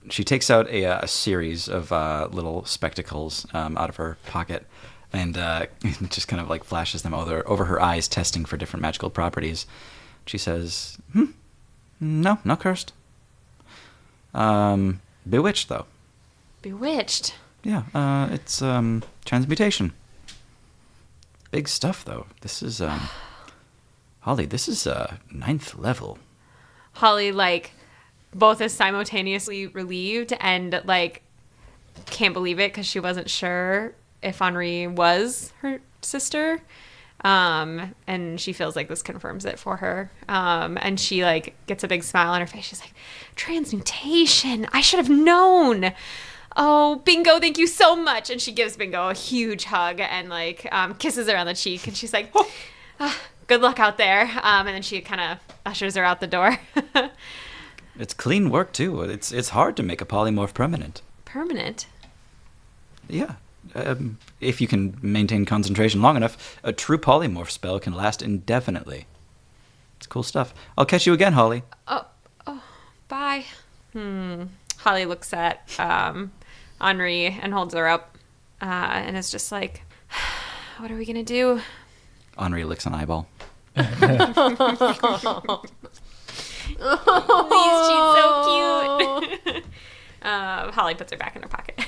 She takes out a series of little spectacles out of her pocket and just kind of like flashes them over her eyes, testing for different magical properties. She says, no, not cursed. Bewitched, though. Bewitched? Yeah, it's transmutation. Big stuff, though. This is, Holly, this is 9th level. Holly, like, both is simultaneously relieved and, like, can't believe it because she wasn't sure if Henri was her sister. And she feels like this confirms it for her. And she, like, gets a big smile on her face. She's like, transmutation! I should have known! Oh, Bingo, thank you so much. And she gives Bingo a huge hug and like kisses her on the cheek. And she's like, good luck out there. And then she kind of ushers her out the door. It's clean work, too. It's hard to make a polymorph permanent. Permanent? Yeah. If you can maintain concentration long enough, a true polymorph spell can last indefinitely. It's cool stuff. I'll catch you again, Holly. Oh, bye. Holly looks at Emry and holds her up and is just like, what are we going to do? Emry licks an eyeball. Oh, she's so cute. Holly puts her back in her pocket.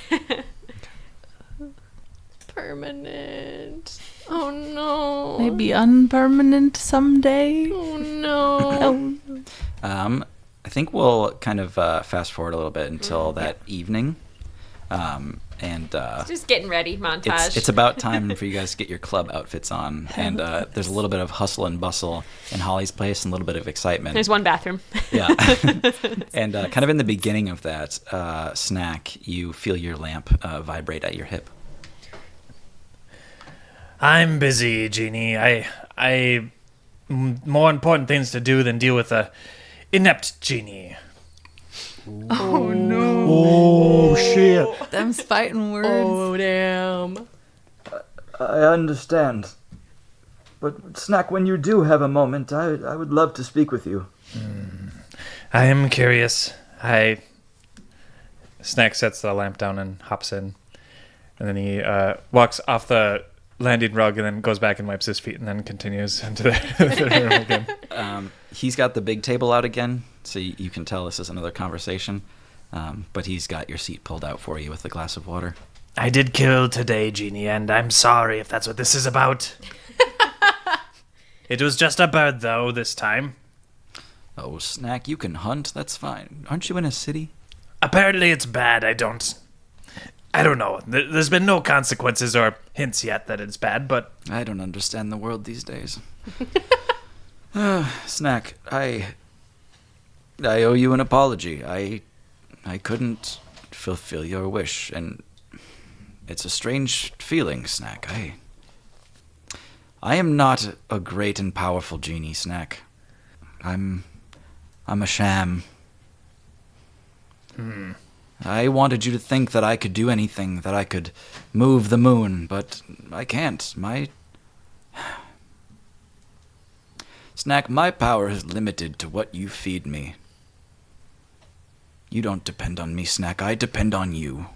Permanent. Oh no. Maybe unpermanent someday. Oh no. I think we'll kind of fast forward a little bit until that evening. Just getting ready montage. It's about time for you guys to get your club outfits on. And there's a little bit of hustle and bustle in Holly's place and a little bit of excitement. There's one bathroom. Yeah. And kind of in the beginning of that snack, you feel your lamp vibrate at your hip. I'm busy, Jeannie. I more important things to do than deal with a inept genie. Oh, shit. Them's fighting words. Oh damn. I understand. But, Snack, when you do have a moment, I would love to speak with you. I am curious. Snack sets the lamp down and hops in. And then he walks off the landing rug and then goes back and wipes his feet and then continues into the room again. He's got the big table out again, so you can tell this is another conversation. But he's got your seat pulled out for you with a glass of water. I did kill today, Jeannie, and I'm sorry if that's what this is about. It was just a bird, though, this time. Oh, Snack, you can hunt. That's fine. Aren't you in a city? Apparently it's bad. I don't know. There's been no consequences or hints yet that it's bad, but... I don't understand the world these days. Snack, I owe you an apology. I couldn't fulfill your wish, and it's a strange feeling, Snack. I am not a great and powerful genie, Snack. I'm a sham. I wanted you to think that I could do anything, that I could move the moon, but I can't. Snack, my power is limited to what you feed me. You don't depend on me, Snack. I depend on you.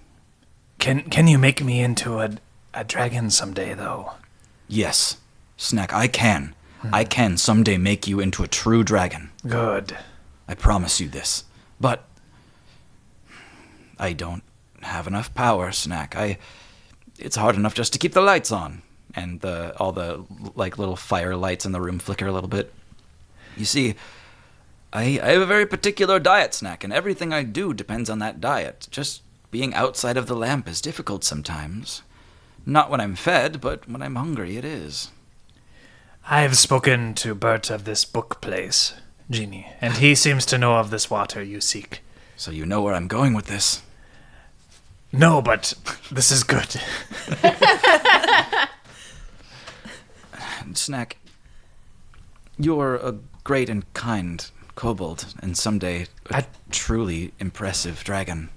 Can you make me into a dragon someday, though? Yes, Snack, I can. I can someday make you into a true dragon. Good. I promise you this. But I don't have enough power, Snack. It's hard enough just to keep the lights on. And all the little fire lights in the room flicker a little bit. You see, I have a very particular diet, Snack, and everything I do depends on that diet. Just being outside of the lamp is difficult sometimes. Not when I'm fed, but when I'm hungry, it is. I have spoken to Bert of this book place, Jeannie, and he seems to know of this water you seek. So you know where I'm going with this? No, but this is good. Snack, you're a great and kind kobold, and someday a truly impressive dragon.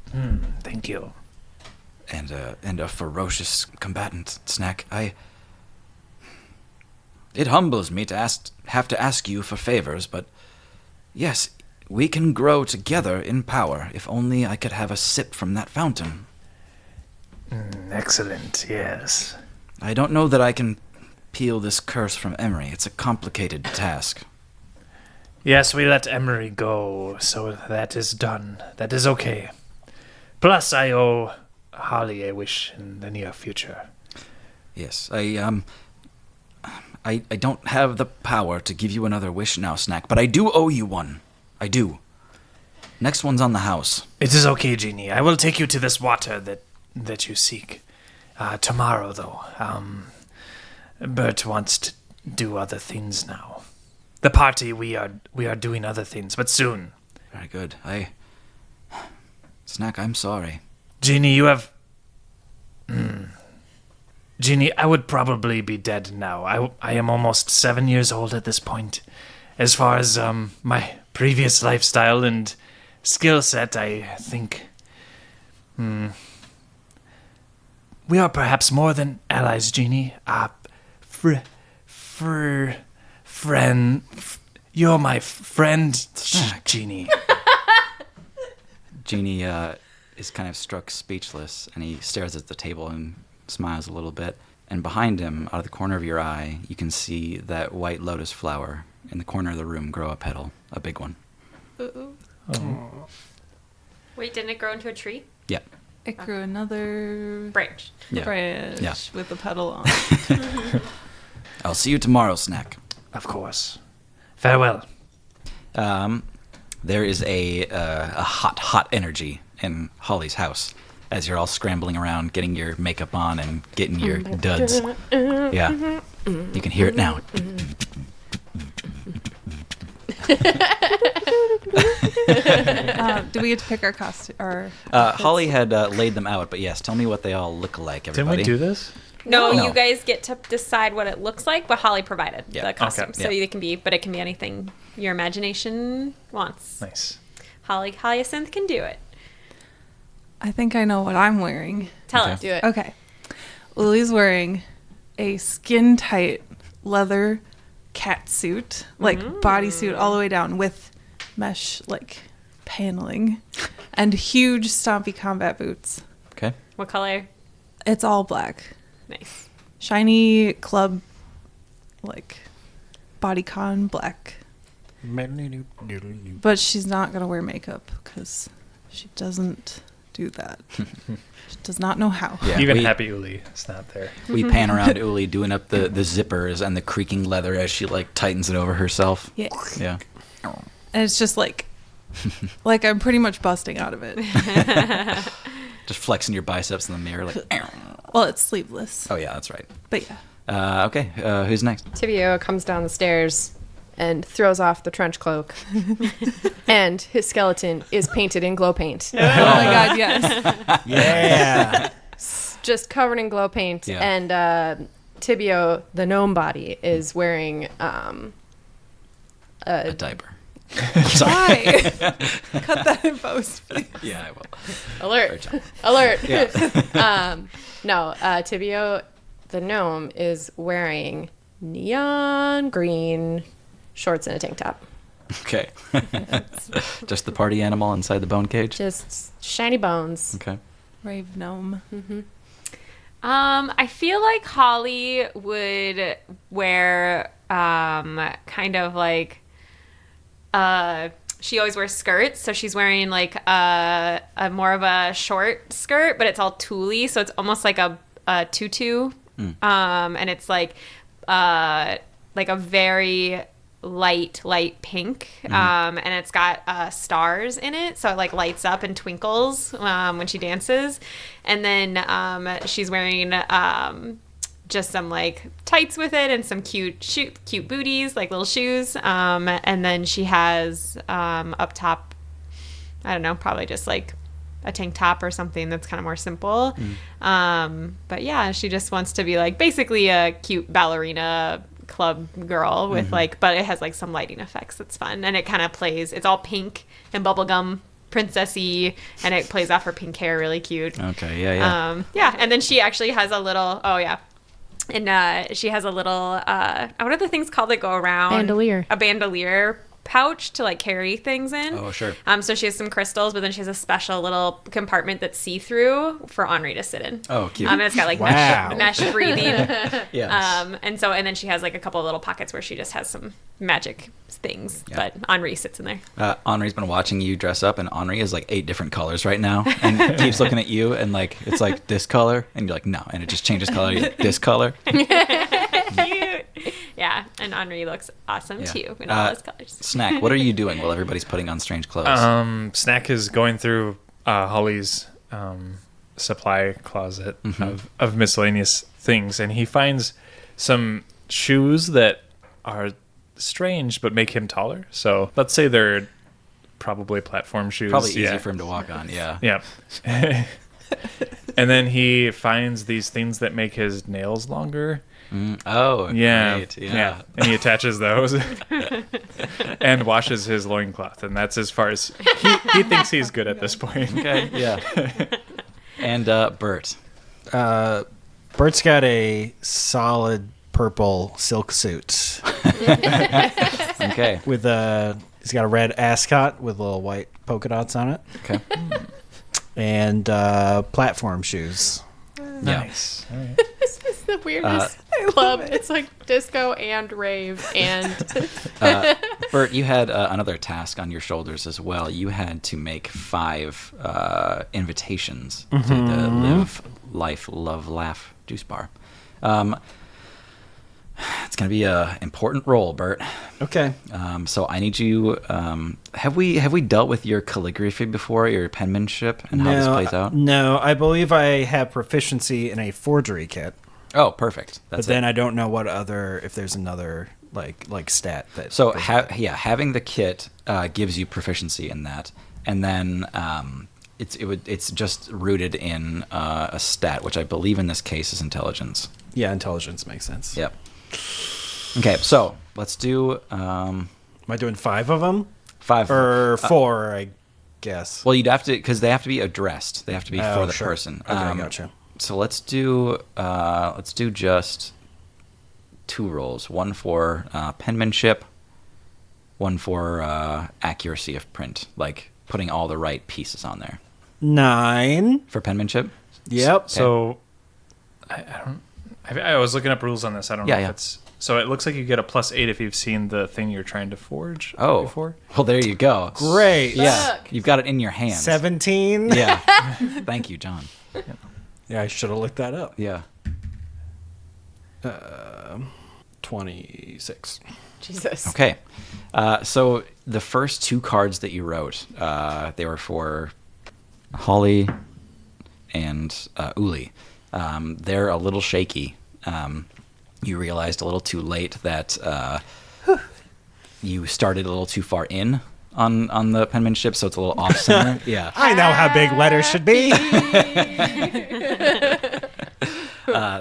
Thank you. And a ferocious combatant, Snack. It humbles me to have to ask you for favors, but yes, we can grow together in power if only I could have a sip from that fountain. Excellent, yes. I don't know that I can peel this curse from Emry. It's a complicated task. Yes, we let Emry go, so that is done. That is okay. Plus, I owe Holly a wish in the near future. Yes, I don't have the power to give you another wish now, Snack, but I do owe you one. I do. Next one's on the house. It is okay, Jeannie. I will take you to this water that you seek. Tomorrow, though. Bert wants to do other things now. The party, we are doing other things, but soon. Very good. Snack, I'm sorry. Jeannie, you have. Jeannie, I would probably be dead now. I am almost 7 years old at this point. As far as my previous lifestyle and skill set, I think. We are perhaps more than allies, Jeannie. Friend. You're my friend, Jeannie. Genie is kind of struck speechless, and he stares at the table and smiles a little bit. And behind him, out of the corner of your eye, you can see that white lotus flower in the corner of the room grow a petal, a big one. Wait, didn't it grow into a tree? Yeah. It grew another Branch. Yeah. branch Yeah. with a petal on. I'll see you tomorrow, Snack. Of course. Farewell. There is a hot energy in Holly's house as you're all scrambling around, getting your makeup on and getting your duds. Yeah, you can hear it now. Do we get to pick our costume? Holly had laid them out, but yes, tell me what they all look like, Didn't everybody. we do this? No, No. you guys get to decide what it looks like, but Holly provided Yeah. the costume. Okay. So Yeah. it can be anything your imagination wants. Nice. Holly Hyacinth can do it. I think I know what I'm wearing. Tell Okay. us. Do it. Okay. Lily's wearing a skin tight leather cat suit, like bodysuit all the way down with mesh like paneling and huge stompy combat boots. Okay. What color? It's all black. Nice. Shiny club like bodycon black. But she's not going to wear makeup cuz she doesn't do that. She does not know how. Yeah, Even we- Happy Uli is not there. We pan around Uli doing up the zippers and the creaking leather as she like tightens it over herself. Yeah. Yeah. And it's just like I'm pretty much busting out of it. Just flexing your biceps in the mirror like. Well, it's sleeveless. Oh yeah, that's right. But yeah. Okay, who's next? Tibio comes down the stairs and throws off the trench cloak. And his skeleton is painted in glow paint. Oh my god, yes. Yeah. Just covered in glow paint. Yeah. And Tibio, the gnome body, is wearing A diaper. Sorry. Why? Cut that in post, please. Yeah, I will. alert. Sorry, Alert. Yeah. No, Tibio, the gnome, is wearing neon green shorts and a tank top. Okay. Just the party animal inside the bone cage. Just shiny bones. Okay. Rave gnome. I feel like Holly would wear kind of like she always wears skirts, so she's wearing like a more of a short skirt, but it's all tully, so it's almost like a tutu. And it's like a very light pink, and it's got stars in it, so it like lights up and twinkles when she dances. And then she's wearing just some like tights with it and some cute booties, like little shoes. And then she has up top, I don't know, probably just like a tank top or something that's kind of more simple. But yeah, she just wants to be like basically a cute ballerina club girl with like, but it has like some lighting effects. That's fun. And it kind of plays, it's all pink and bubblegum princessy, and it plays off her pink hair really cute. Okay, yeah. Yeah, and then she actually has a little, and she has a little, what are the things called that go around? Bandolier. A bandolier pouch to like carry things in. Oh, sure. So she has some crystals, but then she has a special little compartment that's see-through for Henri to sit in. Oh, cute. And it's got like Wow. mesh breathing. Yes. And then she has like a couple of little pockets where she just has some magic things, Yeah. but Henri sits in there. Henri's been watching you dress up, and Henri is like 8 different colors right now, and keeps looking at you, and like it's like this color, and you're like no, and it just changes color. You're like, this color. Cute. Yeah, and Henri looks awesome Yeah. too in all his colors. Snack, what are you doing while everybody's putting on strange clothes? Snack is going through Holly's supply closet of miscellaneous things, and he finds some shoes that are strange but make him taller. So let's say they're probably platform shoes. Probably easy yeah. for him to walk on. Yeah. Yeah. And then he finds these things that make his nails longer. Oh, Yeah. great. Yeah. And he attaches those and washes his loincloth. And that's as far as he thinks he's good at this point. Okay, yeah. And Bert. Bert's got a solid purple silk suit Okay. with he's got a red ascot with little white polka dots on it, Okay. and platform shoes. Nice. All right. This is the weirdest club. It's like disco and rave and Bert, you had another task on your shoulders as well. You had to make 5 invitations to the Live, Life, Love, Laugh juice bar. It's going to be an important role, Bert. Okay. So I need you. Have we dealt with your calligraphy before, your penmanship, and how this plays out? No, I believe I have proficiency in a forgery kit, Oh, perfect. but That's then it. I don't know if there's another like stat that. So having the kit gives you proficiency in that, and then it's just rooted in a stat, which I believe in this case is intelligence. Yeah, intelligence makes sense. Yep. Okay, so let's do Am I doing 5 of them 5 or 4? I guess. Well, you'd have to, because they have to be addressed. They have to be for the sure. person. Okay, gotcha. So let's do just 2 rolls. One for penmanship, one for accuracy of print, like putting all the right pieces on there. 9. For penmanship? Yep. So I was looking up rules on this. I don't know if it's. So it looks like you get a +8 if you've seen the thing you're trying to forge before. Well, there you go. Great. Yeah, you've got it in your hands. 17. Yeah. Thank you, John. Yeah, I should have looked that up. Yeah. 26. Jesus. Okay. So the first 2 cards that you wrote, they were for Holly and Uli. They're a little shaky. You realized a little too late that you started a little too far in on the penmanship, so it's a little off center. Yeah. I know how big letters should be.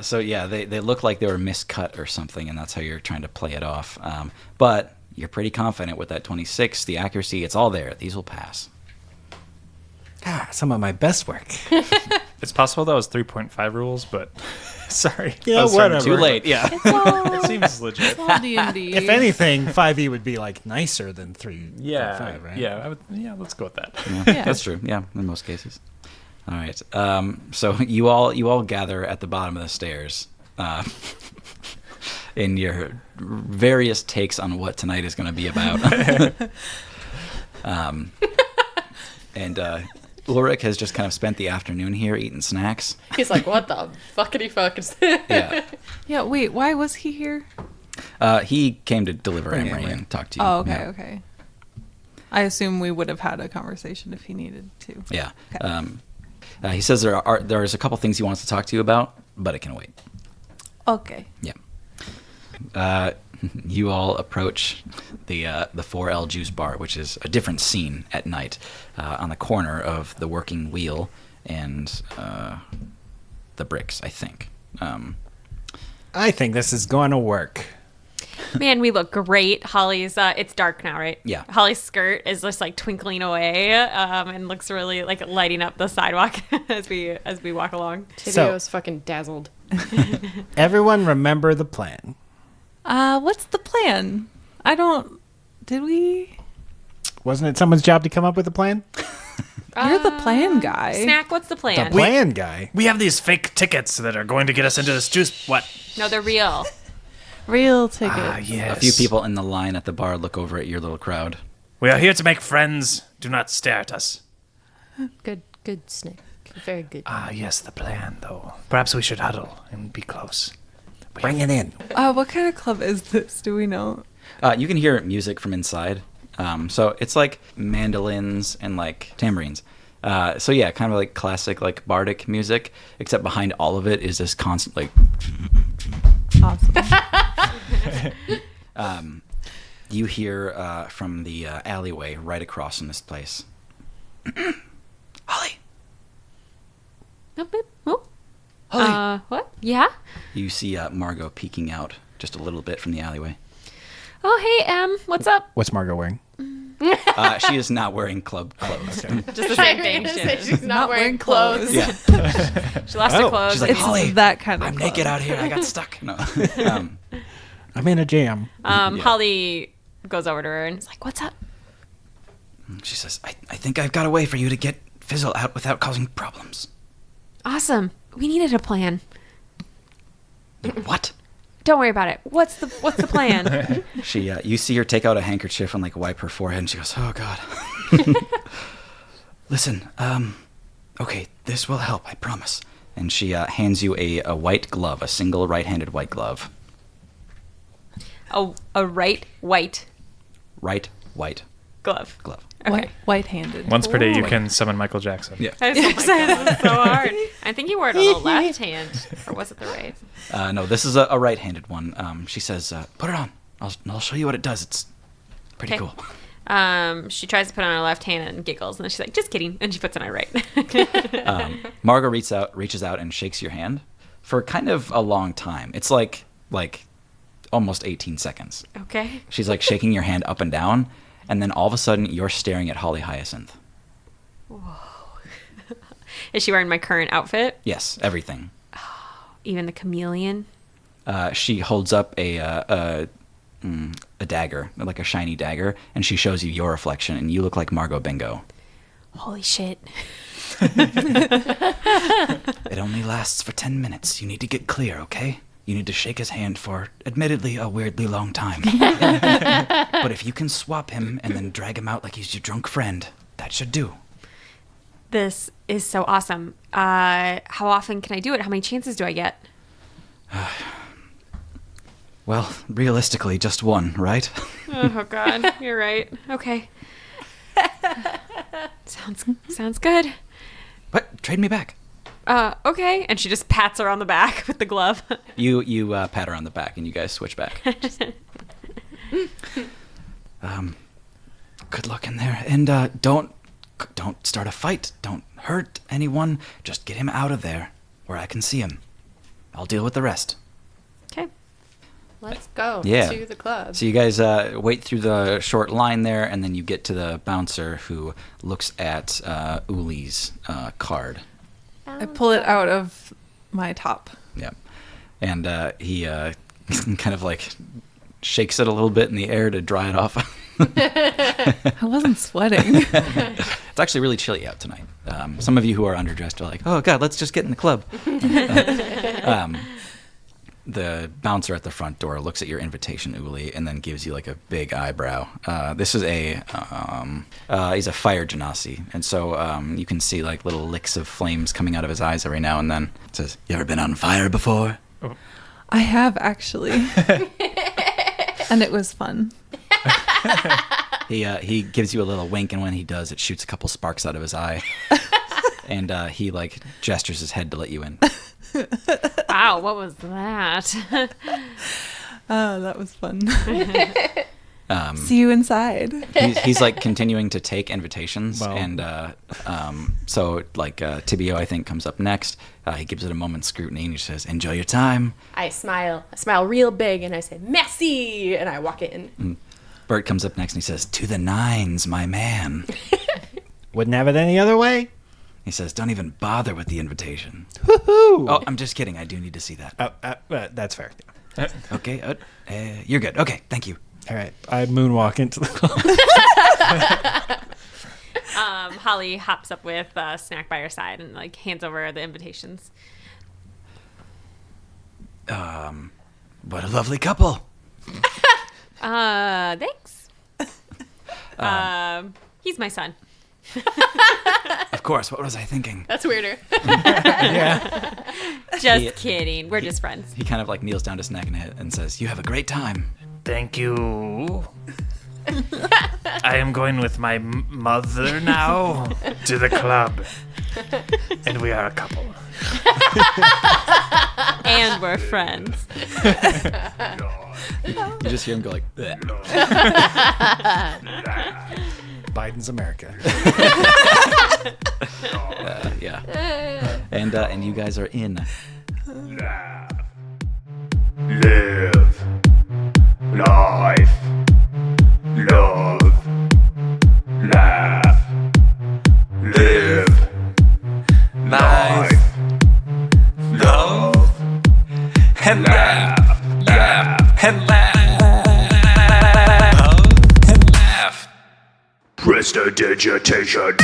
So yeah, they look like they were miscut or something, and that's how you're trying to play it off. But you're pretty confident with that 26. The accuracy, it's all there. These will pass. Some of my best work. It's possible that was 3.5 rules, but sorry. Yeah, I was trying to- whatever. Too late. Yeah. It seems legit. All D&D. If anything, 5e would be like nicer than 3. Yeah. 5, right? Yeah. Let's go with that. Yeah, that's true. Yeah, in most cases. All right. So you all gather at the bottom of the stairs, in your various takes on what tonight is going to be about. And Ulrich has just kind of spent the afternoon here eating snacks. He's like, what the fuckity fuck is this? Yeah. Yeah, wait, why was he here? He came to deliver Emry. Emry and talk to you. Oh, okay, Yeah. okay. I assume we would have had a conversation if he needed to. Yeah. Okay. He says there's a couple things he wants to talk to you about, but it can wait. Okay. Yeah. You all approach the 4L Juice Bar, which is a different scene at night, on the corner of the Working Wheel and the Bricks, I think. I think this is going to work. Man, we look great. Holly's, it's dark now, right? Yeah. Holly's skirt is just like twinkling away, and looks really like lighting up the sidewalk as we walk along. Tidio's fucking dazzled. Everyone remember the plan. What's the plan? Did we? Wasn't it someone's job to come up with a plan? You're the plan guy. Snack, what's the The plan? plan guy. We have these fake tickets that are going to get us into this juice. What? No, they're real. Real ticket. Ah, yes. A few people in the line at the bar look over at your little crowd. We are here to make friends. Do not stare at us. Good snake. Very good. Ah, yes, the plan, though. Perhaps we should huddle and be close. Bring it in. What kind of club is this? Do we know? You can hear music from inside. So it's like mandolins and like tambourines. So yeah, kind of like classic like bardic music, except behind all of it is this constant like. Awesome. You hear from the alleyway right across from this place. Holly. Oh. Holly! What? Yeah? You see Margot peeking out just a little bit from the alleyway. Oh, hey, Em. What's up? What's Margot wearing? She is not wearing club clothes. Just the same thing. She's not wearing clothes. Yeah. She lost her clothes. She's like, It's Holly, that kind of I'm club. naked out here. I got stuck. No. I'm in a jam. Yeah. Holly goes over to her and is like, what's up? She says, I think I've got a way for you to get Fizzle out without causing problems. Awesome. We needed a plan. What? Don't worry about it. What's the plan? You see her take out a handkerchief and like wipe her forehead, and she goes, "Oh God." Listen, okay, this will help, I promise. And she hands you a white glove, a single right-handed white glove. A right white Right, white glove. glove. Okay. White-handed. Once per day, you Ooh. can summon Michael Jackson. Yeah. I was like, so hard. I think you wore it on the left hand, or was it the right? No, this is a right-handed one. She says, "Put it on. I'll show you what it does. It's pretty Okay. cool." She tries to put it on her left hand and giggles, and then she's like, "Just kidding," and she puts it on her right. Margot reaches out and shakes your hand for kind of a long time. It's like almost 18 seconds. Okay. She's like shaking your hand up and down, and then all of a sudden you're staring at Holly Hyacinth. Is she wearing my current outfit? Yes, everything. Even the chameleon? She holds up a dagger, like a shiny dagger, and she shows you your reflection, and you look like Margot Bingo. Holy shit. It only lasts for 10 minutes. You need to get clear, okay? You need to shake his hand for, admittedly, a weirdly long time. But if you can swap him and then drag him out like he's your drunk friend, that should do. This is so awesome. How often can I do it? How many chances do I get? Well, realistically, just one, right? Oh God, you're right. Okay. Sounds good. What? Trade me back. Okay. And she just pats her on the back with the glove. You pat her on the back, and you guys switch back. Good luck in there, and don't start a fight. Don't hurt anyone. Just get him out of there, where I can see him. I'll deal with the rest. Okay. Let's go Yeah. to the club. So you guys wait through the short line there, and then you get to the bouncer who looks at Uli's card. I pull it out of my top. Yeah, and he kind of like shakes it a little bit in the air to dry it off. I wasn't sweating. It's actually really chilly out tonight. Some of you who are underdressed are like, "Oh God, let's just get in the club." The bouncer at the front door looks at your invitation, Uli, and then gives you like a big eyebrow. This is he's a fire genasi, and so you can see like little licks of flames coming out of his eyes every now and then. It says, "You ever been on fire before?" I have actually. And it was fun. He gives you a little wink, and when he does, it shoots a couple sparks out of his eye. And he like gestures his head to let you in. Wow, what was that? Oh, that was fun. See you inside. He's like continuing to take invitations, Wow. and so like Tibio I think comes up next. He gives it a moment's scrutiny and he says, "Enjoy your time." I smile real big, and I say, "Merci!" And I walk in. Bert comes up next and he says, "To the nines, my man." Wouldn't have it any other way. He says, "Don't even bother with the invitation." Woohoo! Oh, I'm just kidding. I do need to see that. That's fair. Okay, you're good. Okay, thank you. All right, I moonwalk into the club. Holly hops up with a snack by her side and like hands over the invitations. What a lovely couple. Thanks. He's my son. Of course. What was I thinking? That's weirder. Yeah. Just kidding. We're just friends. He kind of like kneels down to snack and says, "You have a great time." Thank you. I am going with my mother now to the club. And we are a couple. And we're friends. You just hear him go like, "Bleh." Biden's America. Yeah. And you guys are in. Live. Life. Love. Laugh. Live. Life. Love. And Laugh. Laugh. and laugh. And laugh. Prestidigitation.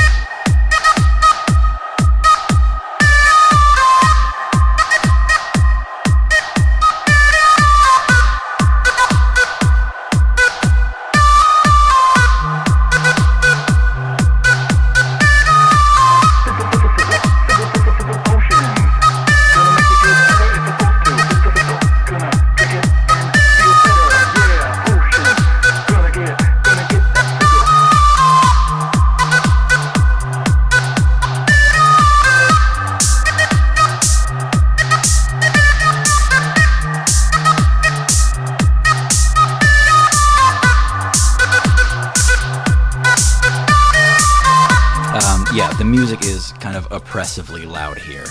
Yeah, the music is kind of oppressively loud here.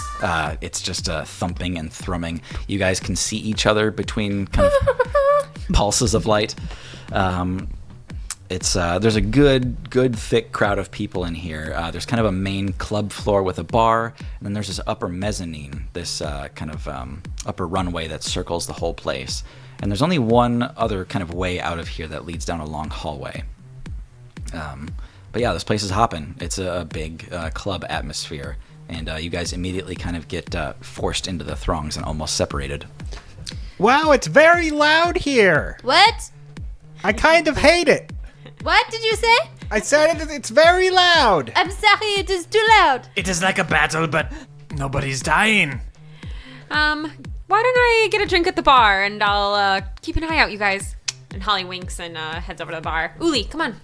It's just thumping and thrumming. You guys can see each other between kind of pulses of light. There's a good thick crowd of people in here. There's kind of a main club floor with a bar, and then there's this upper mezzanine, this kind of upper runway that circles the whole place. And there's only one other kind of way out of here that leads down a long hallway. But yeah, this place is hopping. It's a big club atmosphere, and you guys immediately kind of get forced into the throngs and almost separated. Wow, it's very loud here. What? I kind of hate it. What did you say? I said it's very loud. I'm sorry, it is too loud. It is like a battle, but nobody's dying. Why don't I get a drink at the bar and I'll keep an eye out, you guys. And Holly winks and heads over to the bar. Uli, come on.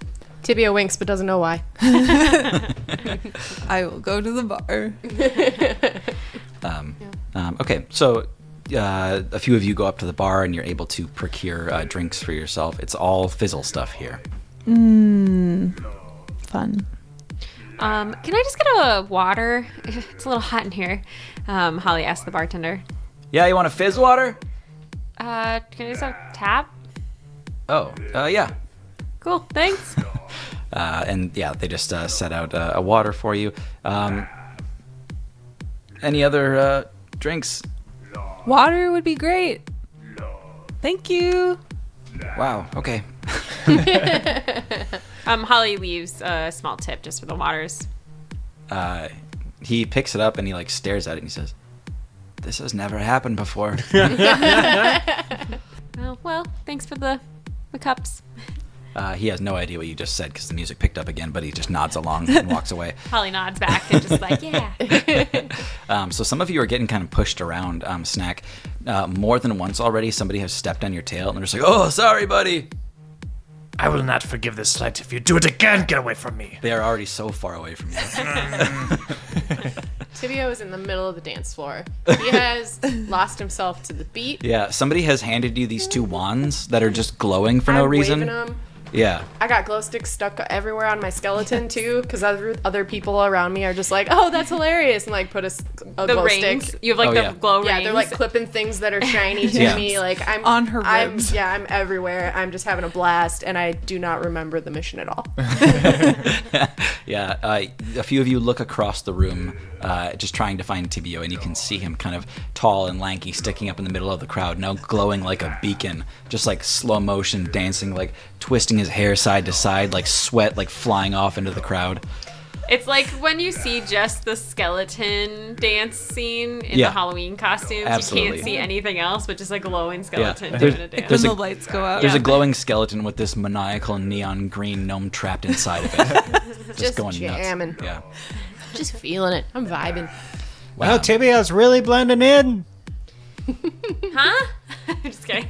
Tibia winks but doesn't know why. I will go to the bar. Okay, so a few of you go up to the bar and you're able to procure drinks for yourself. It's all fizzle stuff here. Fun. Can I just get a water? It's a little hot in here. Holly asked the bartender. Yeah, you want a fizz water? Can I just have a tap? Oh, yeah. Cool, thanks. And yeah, they just set out a water for you. Any other drinks? Water would be great. Thank you. Wow, okay. Holly leaves a small tip just for the waters. He picks it up and he like stares at it and he says, "This has never happened before." Oh, well, thanks for the cups. He has no idea what you just said because the music picked up again, but he just nods along and walks away. Holly nods back and just like, yeah. So some of you are getting kind of pushed around, Snack. More than once already, somebody has stepped on your tail and they're just like, "Oh, sorry, buddy." I will not forgive this slight. If you do it again, get away from me. They are already so far away from you. Tibia is in the middle of the dance floor. He has lost himself to the beat. Yeah, somebody has handed you these two wands that are just glowing for no I'm reason. waving 'em. Yeah. I got glow sticks stuck everywhere on my skeleton too, because other people around me are just like, "Oh, that's hilarious," and like put a The glow rings. stick. You have like Oh, the yeah. glow Yeah, rings. they're like clipping things that are shiny to Yeah. me. Like I'm On her ribs. I'm everywhere. I'm just having a blast, and I do not remember the mission at all. Yeah, a few of you look across the room, just trying to find Tibio, and you can see him kind of tall and lanky, sticking up in the middle of the crowd, now glowing like a beacon, just like slow motion dancing, like twisting his hair side to side, like sweat like flying off into the crowd. It's like when you see just the skeleton dance scene in Yeah. the Halloween costumes. You Absolutely. can't see anything else but just a glowing skeleton There's- doing a dance. there's When a- the lights go out. There's Yeah. a glowing skeleton with this maniacal neon green gnome trapped inside of it. Just going jamming. nuts. Yeah. Just feeling it. I'm vibing. Wow, Tibia's really blending in. Huh? Just kidding.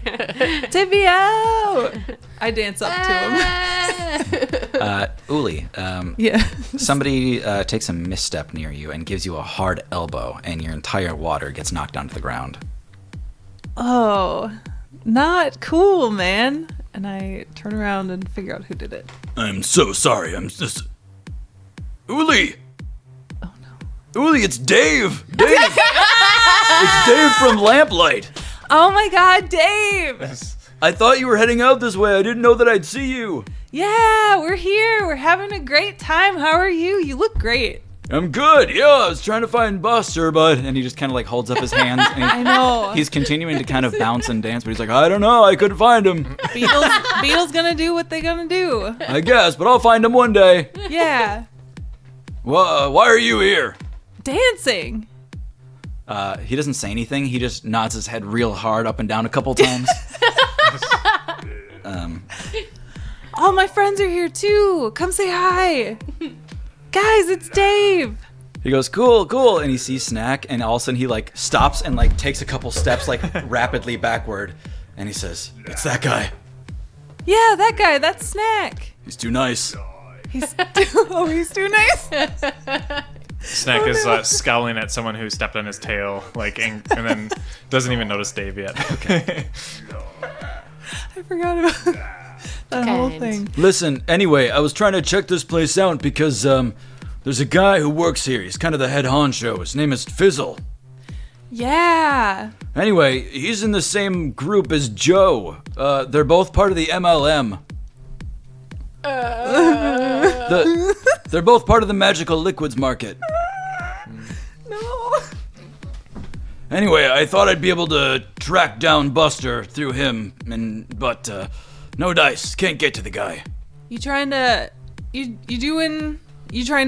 Tibio! I dance up to him. Uli, Yeah. somebody takes a misstep near you and gives you a hard elbow, and your entire water gets knocked onto the ground. Oh, not cool, man. and I turn around and figure out who did it. I'm so sorry. I'm just... Uli! Oh no. Uli, it's Dave! Dave! It's Dave from Lamplight. Oh my God, Dave! I thought you were heading out this way. I didn't know that I'd see you. Yeah, we're here. We're having a great time. How are you? You look great. I'm good. Yeah, I was trying to find Buster, but... And he just kind of like holds up his hands. And I know. He's continuing to kind of bounce and dance, but he's like, I don't know. I couldn't find him. Beetle's gonna do what they gonna do. I guess, but I'll find him one day. Yeah. Why are you here? Dancing. He doesn't say anything. He just nods his head real hard up and down a couple times. All my friends are here too. Come say hi. Guys, it's Dave. He goes, cool, cool. And he sees Snack, and all of a sudden he like stops and like takes a couple steps like rapidly backward. And he says, it's that guy. Yeah, that guy. That's Snack. He's too nice. He's too nice. Snack is scowling at someone who stepped on his tail, like, and then doesn't even notice Dave yet. Okay. I forgot about that whole thing. Listen, anyway, I was trying to check this place out because there's a guy who works here. He's kind of the head honcho. His name is Fizzle. Yeah. Anyway, he's in the same group as Joe. They're both part of the MLM. They're both part of the magical liquids market. No. Anyway, I thought I'd be able to track down Buster through him, but no dice. Can't get to the guy. You trying to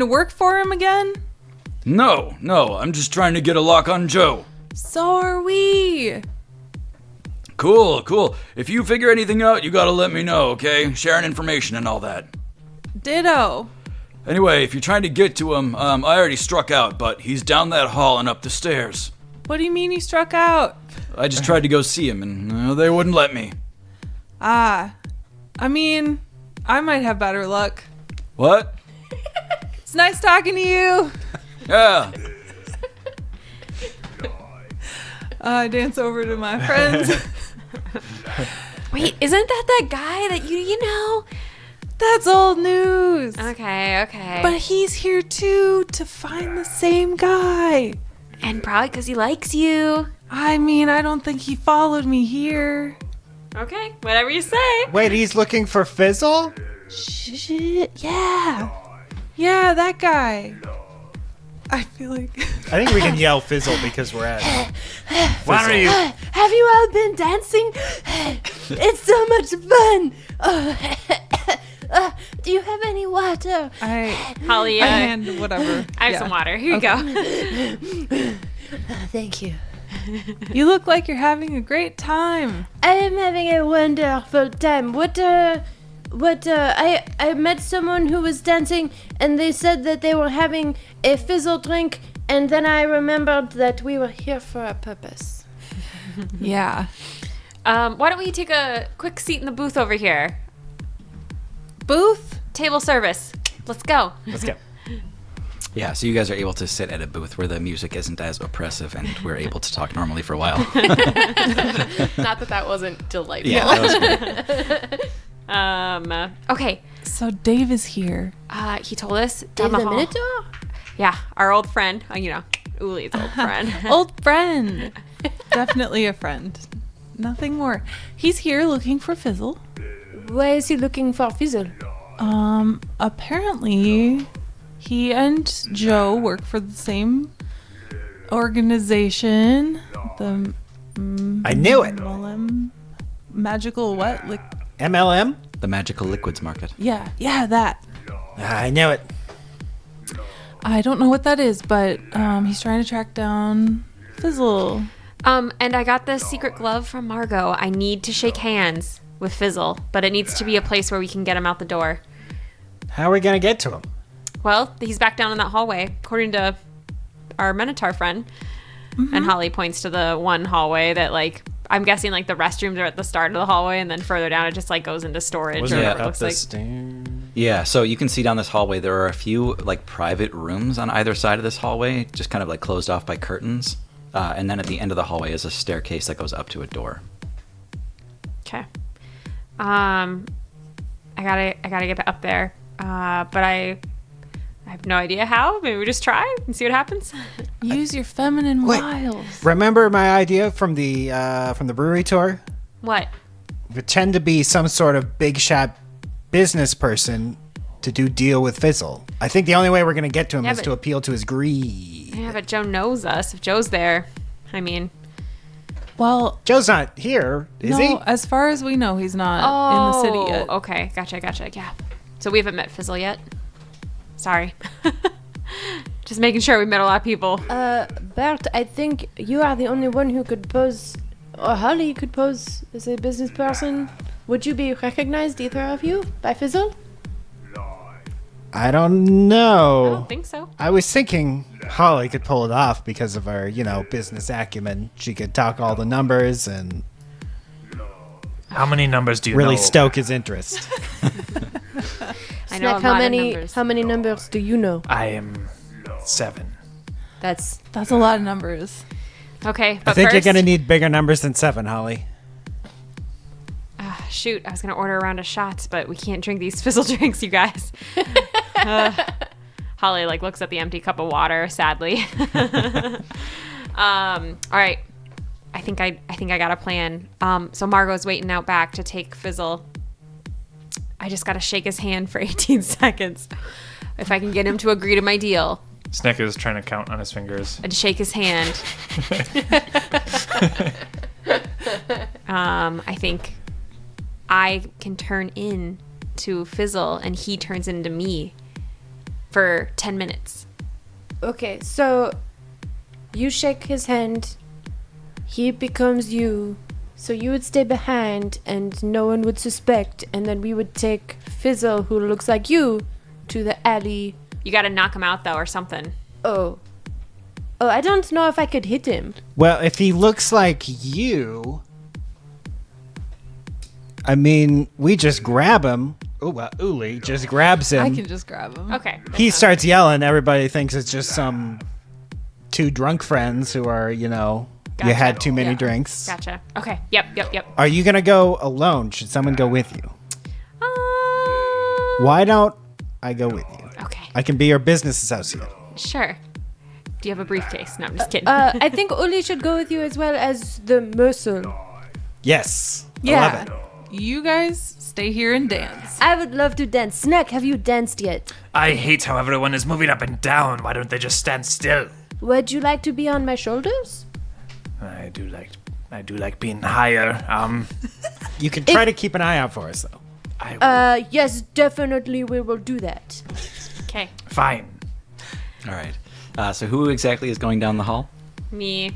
work for him again? No, I'm just trying to get a lock on Joe. So are we. Cool. If you figure anything out, you gotta let me know, okay? Sharing information and all that. Ditto. Anyway, if you're trying to get to him, I already struck out, but he's down that hall and up the stairs. What do you mean you struck out? I just tried to go see him, and they wouldn't let me. I mean, I might have better luck. What? It's nice talking to you. Yeah. I dance over to my friends. Wait, isn't that guy that you know? That's old news. Okay. But he's here too to find the same guy. And probably because he likes you. I mean, I don't think he followed me here. Okay, whatever you say. Wait, he's looking for Fizzle? Shit, yeah. Yeah, that guy. I feel like... I think we can yell Fizzle because we're at Why are you? Have you all been dancing? It's so much fun. Do you have any water? Holly, I hand whatever. I have some water. Here you go. Thank you. You look like you're having a great time. I am having a wonderful time. I met someone who was dancing and they said that they were having a fizzle drink, and then I remembered that we were here for a purpose. Yeah. Why don't we take a quick seat in the booth over here? Booth? Table service. Let's go. Let's go. Yeah, so you guys are able to sit at a booth where the music isn't as oppressive, and we're able to talk normally for a while. Not that wasn't delightful. Yeah, that was good. Okay. So Dave is here. He told us Dave down the the hall. Minotaur? Yeah, our old friend. Uli's old friend. Old friend. Definitely a friend. Nothing more. He's here looking for Fizzle. Why is he looking for Fizzle? Apparently he and Joe work for the same organization. The I knew it. MLM. Magical what? MLM? The magical liquids market. Yeah, that. I knew it. I don't know what that is, but he's trying to track down Fizzle. And I got this secret glove from Margot. I need to shake hands with Fizzle, but it needs to be a place where we can get him out the door. How are we going to get to him? Well, he's back down in that hallway, according to our Minotaur friend. Mm-hmm. And Holly points to the one hallway that, I'm guessing, the restrooms are at the start of the hallway, and then further down it just, goes into storage. Wasn't or it what it up looks the like. stairs? Yeah, so you can see down this hallway, there are a few, private rooms on either side of this hallway, just kind of, closed off by curtains. And then at the end of the hallway is a staircase that goes up to a door. Okay. I gotta get up there. But I have no idea how. Maybe we just try and see what happens. Use your feminine Wait. wiles. Remember my idea from the brewery tour? What? Pretend to be some sort of big shot business person to do deal with Fizzle. I think the only way we're gonna get to him Yeah, is but- to appeal to his greed. Yeah, but Joe knows us. If Joe's there, I mean. Well, Joe's not here, is no, he? as far as we know, he's not in the city yet. Okay, gotcha. Yeah. So we haven't met Fizzle yet. Sorry. Just making sure we met a lot of people. Bert, I think you are the only one who could pose, or Holly could pose as a business person. Would you be recognized, either of you, by Fizzle? I don't I know. don't think so. I was thinking Holly could pull it off because of her, business acumen. She could talk all the numbers and How many numbers do you really know? stoke his interest. I know a Snack, how lot many of numbers. how many numbers do you know? I am 7. That's That's a lot of numbers. Okay, but I think first, you're gonna need bigger numbers than 7, Holly. shoot, I was gonna order a round of shots, but we can't drink these Fizzle drinks, you guys. Holly looks at the empty cup of water sadly. All right, I think I got a plan. So Margot's waiting out back to take Fizzle. I just gotta shake his hand for 18 seconds. If I can get him to agree to my deal, Snick is trying to count on his fingers. I'd shake his hand. I think I can turn in to Fizzle and he turns into me for 10 minutes. okay. So you shake his hand. He becomes you. So you would stay behind, and no one would suspect. And then we would take Fizzle, who looks like you, to the alley. You gotta knock him out though or something. Oh, I don't know if I could hit him. Well, if he looks like you, I mean, we just grab him. Uli just grabs him. I can just grab him. Okay. He starts yelling. Everybody thinks it's just some 2 drunk friends who are, you Gotcha. had too many Yeah. drinks. Gotcha. Okay. Yep. Are you gonna go alone? Should someone go with you? Why don't I go with you? Okay. I can be your business associate. Sure. Do you have a briefcase? No, I'm just kidding. I think Uli should go with you as well as the Mercer. Yes. Yeah. 11. You guys stay here and dance. I would love to dance. Snack, have you danced yet? I hate how everyone is moving up and down. Why don't they just stand still? Would you like to be on my shoulders? I do like being higher. You can try to keep an eye out for us, though. I will. Yes, definitely we will do that. Okay. Fine. All right. So who exactly is going down the hall? Me.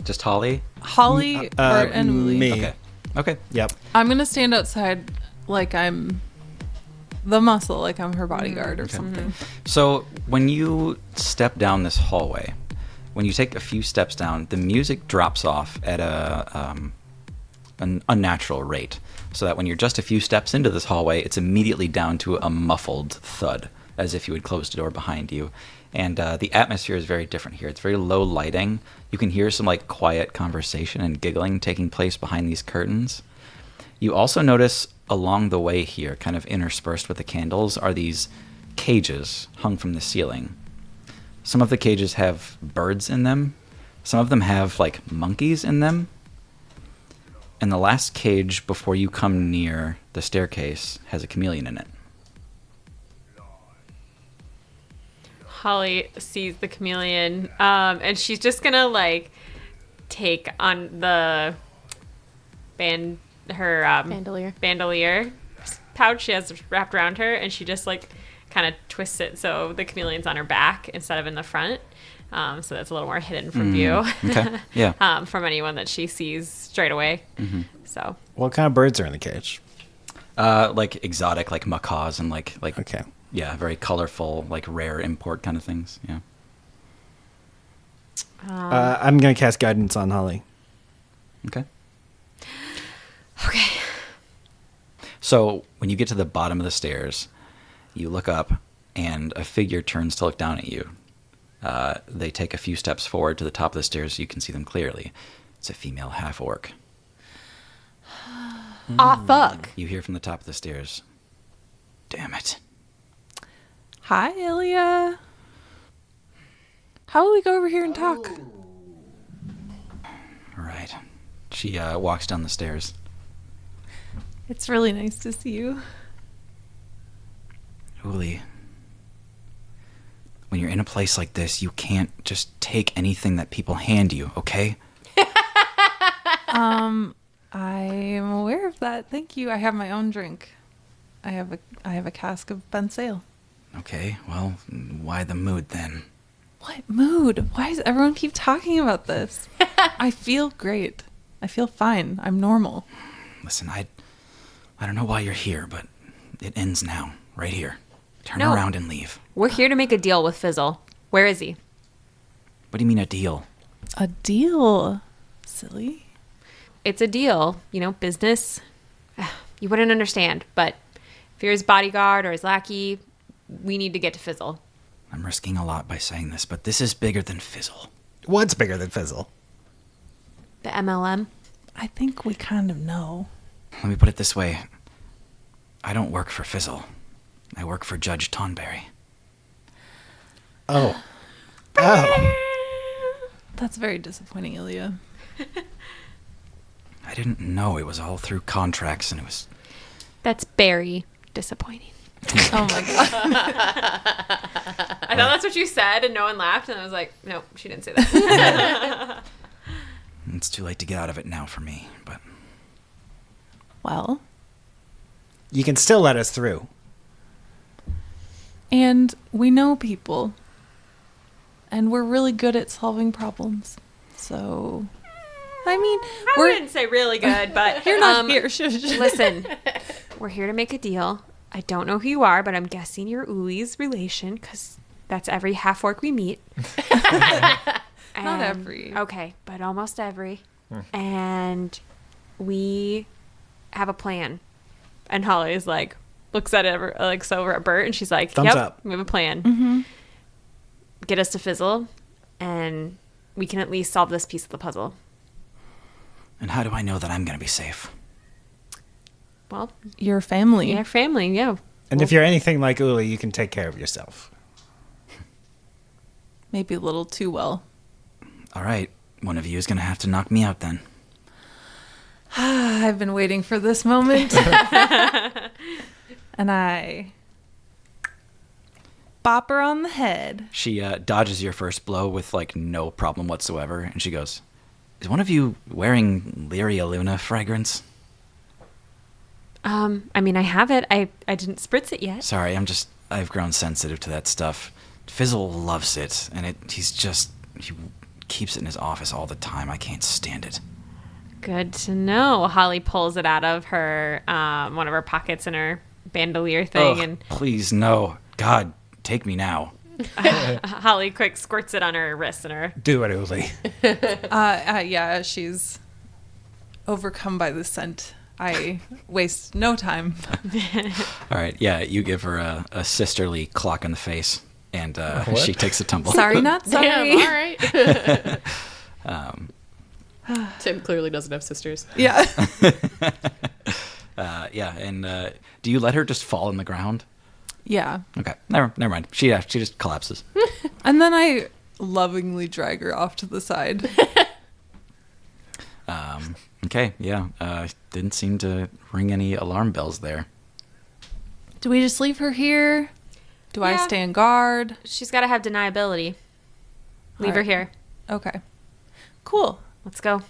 Just Holly? Holly, Bert, and Uli. Me. Okay. Okay. Yep. I'm gonna stand outside like I'm the muscle, like I'm her bodyguard or something. So when you step down this hallway, when you take a few steps down, the music drops off at an unnatural rate, so that when you're just a few steps into this hallway, it's immediately down to a muffled thud, as if you had closed the door behind you. And the atmosphere is very different here. It's very low lighting. You can hear some quiet conversation and giggling taking place behind these curtains. You also notice along the way here, kind of interspersed with the candles, are these cages hung from the ceiling. Some of the cages have birds in them. Some of them have monkeys in them. And the last cage before you come near the staircase has a chameleon in it. Holly sees the chameleon, and she's just gonna take on the bandolier pouch she has wrapped around her, and she just kind of twists it so the chameleon's on her back instead of in the front. So that's a little more hidden from view. Okay. Yeah. From anyone that she sees straight away. So What kind of birds are in the cage? Exotic, macaws and Okay. yeah, very colorful, rare import kind of things. Yeah. I'm gonna cast guidance on Holly. Okay. okay. So when you get to the bottom of the stairs, you look up, and a figure turns to look down at you. They take a few steps forward to the top of the stairs so you can see them clearly. It's a female half-orc. Aw, fuck. You hear from the top of the stairs. Damn it. Hi, Ilya. How will we go over here and talk? All right. She walks down the stairs. It's really nice to see you. Uli, when you're in a place like this, you can't just take anything that people hand you, okay? I am aware of that. Thank you. I have my own drink. I have a cask of Bensail. Okay, well, why the mood then? What mood? Why does everyone keep talking about this? I feel great. I feel fine. I'm normal. Listen, I don't know why you're here, but it ends now, right here. Turn No. around and leave. We're here to make a deal with Fizzle. Where is he? What do you mean a deal? A deal. Silly. It's a deal. You know, business. You wouldn't understand, but if you're his bodyguard or his lackey, we need to get to Fizzle. I'm risking a lot by saying this, but this is bigger than Fizzle. What's bigger than Fizzle? The MLM. I think we kind of know. Let me put it this way. I don't work for Fizzle. I work for Judge Tonberry. Oh. Oh. That's very disappointing, Ilya. I didn't know it was all through contracts, and it was... That's very disappointing. Oh my god. I thought that's what you said, and no one laughed, and I was like, no, she didn't say that. It's too late to get out of it now for me, but... Well, You can still let us through. and we know people. And we're really good at solving problems. So, I mean, I we're wouldn't say really good, but you're not here. Shush. Listen, we're here to make a deal. I don't know who you are, but I'm guessing you're Uli's relation, because that's every half-orc we meet. Not every. Okay, but almost every. And we have a plan. And Holly's like, looks at it, looks over at Bert, and she's like, Thumbs yep, up. we have a plan. Mm-hmm. Get us to Fizzle, and we can at least solve this piece of the puzzle. And how do I know that I'm going to be safe? Well, Your family. yeah, family, yeah. And if you're anything like Uli, you can take care of yourself. Maybe a little too well. All right, one of you is going to have to knock me out then. I've been waiting for this moment. And I bop her on the head. She dodges your first blow with, like, no problem whatsoever, and she goes, is one of you wearing Lyria Luna fragrance? I mean, I have it. I didn't spritz it yet. Sorry, I've grown sensitive to that stuff. Fizzle loves it, and he keeps it in his office all the time. I can't stand it. Good to know. Holly pulls it out of her one of her pockets in her bandolier thing, Ugh, and please, no. God, take me now. Holly quick squirts it on her wrist and her. Do it, Uli. Yeah, she's overcome by the scent. I waste no time. All right, yeah, you give her a sisterly clock in the face, and she takes a tumble. Sorry, not sorry. Damn, all right. Tim clearly doesn't have sisters. Yeah. Yeah, and do you let her just fall on the ground? Yeah. Okay, never mind. She just collapses. And then I lovingly drag her off to the side. Okay, yeah. Didn't seem to ring any alarm bells there. Do we just leave her here? Do I Yeah. stand guard? She's got to have deniability. Leave her Alright. here. Okay. Cool. Let's go.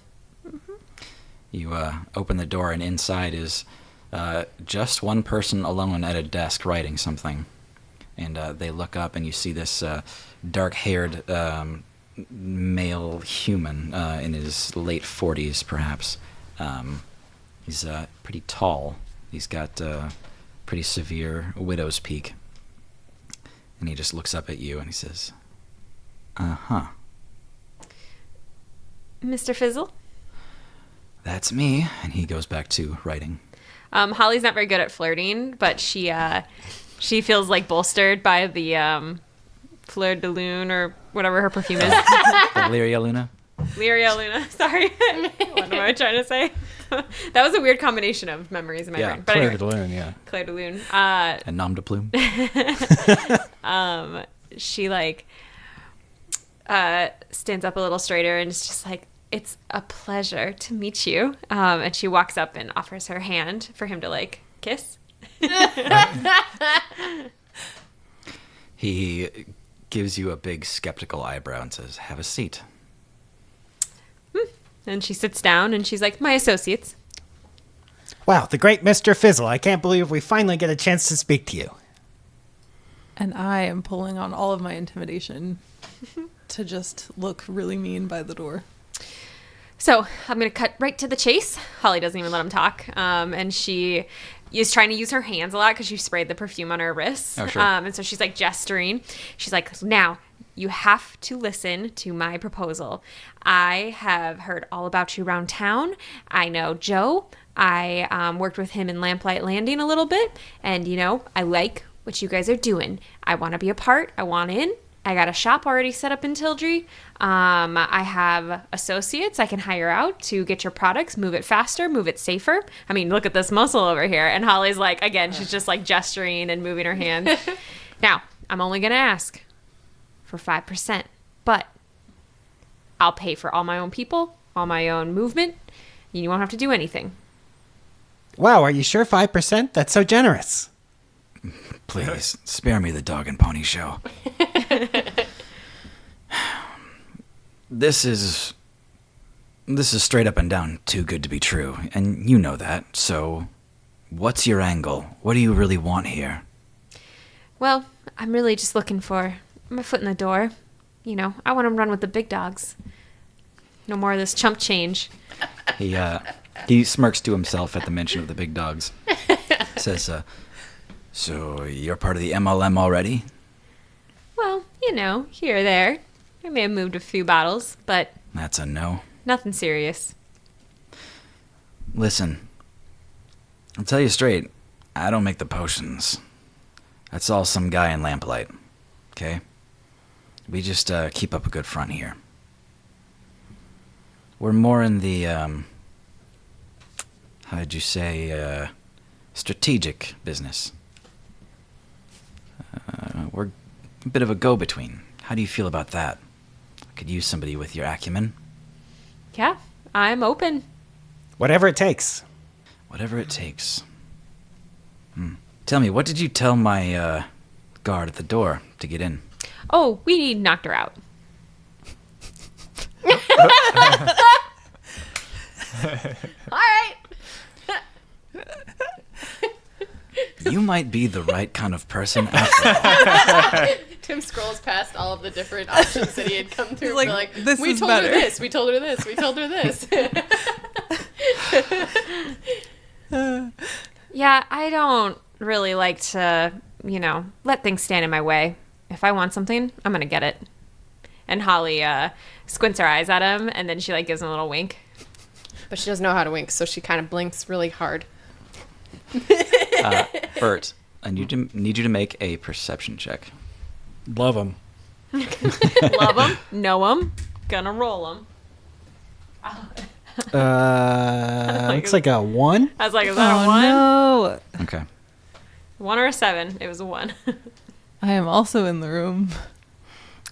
You open the door, and inside is just one person alone at a desk writing something. And they look up, and you see this dark-haired male human in his late 40s, perhaps. He's pretty tall. He's got pretty severe widow's peak. And he just looks up at you, and he says, "Uh-huh. Mr. Fizzle? That's me." And he goes back to writing. Holly's not very good at flirting, but she feels like bolstered by the Fleur de Lune or whatever her perfume is. Lyria Luna? Lyria Luna. Sorry. What am I trying to say? That was a weird combination of memories in my brain. But Claire anyway, de Lune, yeah. Claire de Lune. And nom de plume. She like stands up a little straighter and is just like, it's a pleasure to meet you. And she walks up and offers her hand for him to like kiss. He gives you a big skeptical eyebrow and says, "Have a seat." And she sits down and she's like, my associates. Wow, the great Mr. Fizzle. I can't believe we finally get a chance to speak to you. And I am pulling on all of my intimidation to just look really mean by the door. So I'm going to cut right to the chase. Holly doesn't even let him talk. And she is trying to use her hands a lot because she sprayed the perfume on her wrists. Oh, sure. And so she's like gesturing. She's like, now you have to listen to my proposal. I have heard all about you around town. I know Joe. I worked with him in Lamplight Landing a little bit. And, you know, I like what you guys are doing. I want to be a part. I want in. I got a shop already set up in Tildry. I have associates I can hire out to get your products, move it faster, move it safer. I mean, look at this muscle over here. And Holly's like, again, she's just like gesturing and moving her hands. Now, I'm only going to ask for 5%, but I'll pay for all my own people, all my own movement. You won't have to do anything. Wow, are you sure 5%? That's so generous. Please, spare me the dog and pony show. This is straight up and down too good to be true, and you know that. So, what's your angle? What do you really want here? Well, I'm really just looking for my foot in the door. You know, I want to run with the big dogs. No more of this chump change. He smirks to himself at the mention of the big dogs. Says, so you're part of the MLM already? Well, you know, here or there. I may have moved a few bottles, but That's a no. nothing serious. Listen, I'll tell you straight, I don't make the potions. That's all some guy in Lamplight, okay? We just keep up a good front here. We're more in the, how'd you say, strategic business. We're a bit of a go-between. How do you feel about that? I could use somebody with your acumen. Yeah, I'm open. Whatever it takes. Whatever it takes. Tell me, what did you tell my guard at the door to get in? Oh, we knocked her out. All right. You might be the right kind of person after all. Tim scrolls past all of the different options that he had come through. Like, Like, this we is told her better." this, we told her this, we told her this. Yeah, I don't really like to, you know, let things stand in my way. If I want something, I'm going to get it. And Holly squints her eyes at him, and then she, like, gives him a little wink. But she doesn't know how to wink, so she kind of blinks really hard. Bert, I need you to make a perception check. Love them. Love him, know him, gonna roll him. Looks like a 1. I was like, is that a Oh, 1? no. Okay. 1 or a 7? It was a 1. I am also in the room.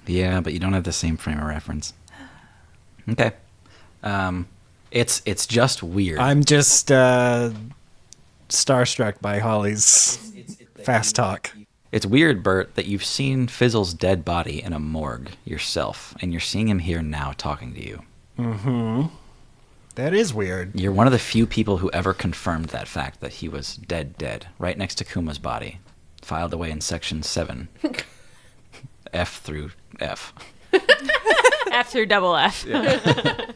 Yeah, but you don't have the same frame of reference. Okay. It's just weird. I'm just starstruck by Holly's fast talk. It's weird, Bert, that you've seen Fizzle's dead body in a morgue yourself, and you're seeing him here now talking to you. Mm-hmm. That is weird. You're one of the few people who ever confirmed that fact, that he was dead, right next to Kuma's body, filed away in Section 7. F through F. F through double F. Yeah.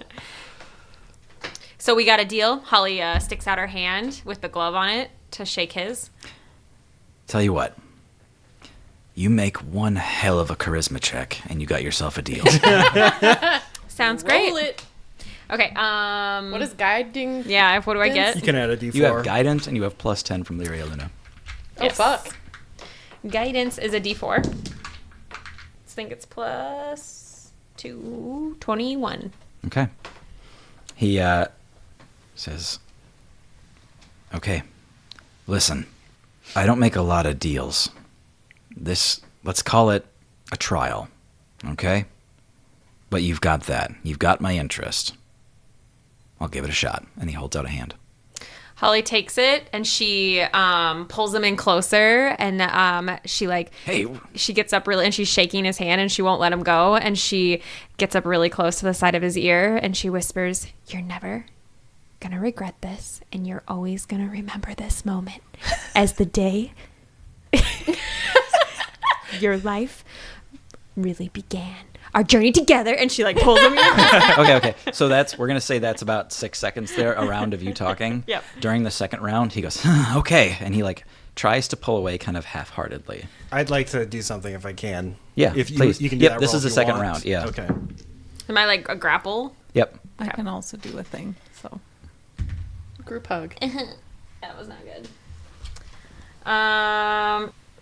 So we got a deal. Holly sticks out her hand with the glove on it to shake his. Tell you what. You make one hell of a charisma check, and you got yourself a deal. Sounds great. Roll it. Okay. What is guiding? Yeah. What do I You get? can add a D4. You have guidance, and you have plus 10 from Lyria Luna. Oh, Yes. fuck. Guidance is a D4. I think it's plus 2, 21. Okay. He says, Okay. Listen, I don't make a lot of deals. Let's call it a trial, okay? But you've got that. You've got my interest. I'll give it a shot. And he holds out a hand. Holly takes it and she pulls him in closer, and she Hey. she gets up really, and she's shaking his hand and she won't let him go, and she gets up really close to the side of his ear and she whispers, "You're never gonna regret this, and you're always gonna remember this moment as the day your life really began. Our journey together." And she pulls him in. Okay. So we're going to say that's about 6 seconds there, a round of you talking. Yep. During the second round, he goes, okay. And he tries to pull away kind of half-heartedly. I'd like to do something if I can. Yeah, if you, please. You can do Yep, that this roll is if the you second want. round, yeah. Okay. Am I a grapple? Yep. I can also do a thing. So Group hug. That was not good.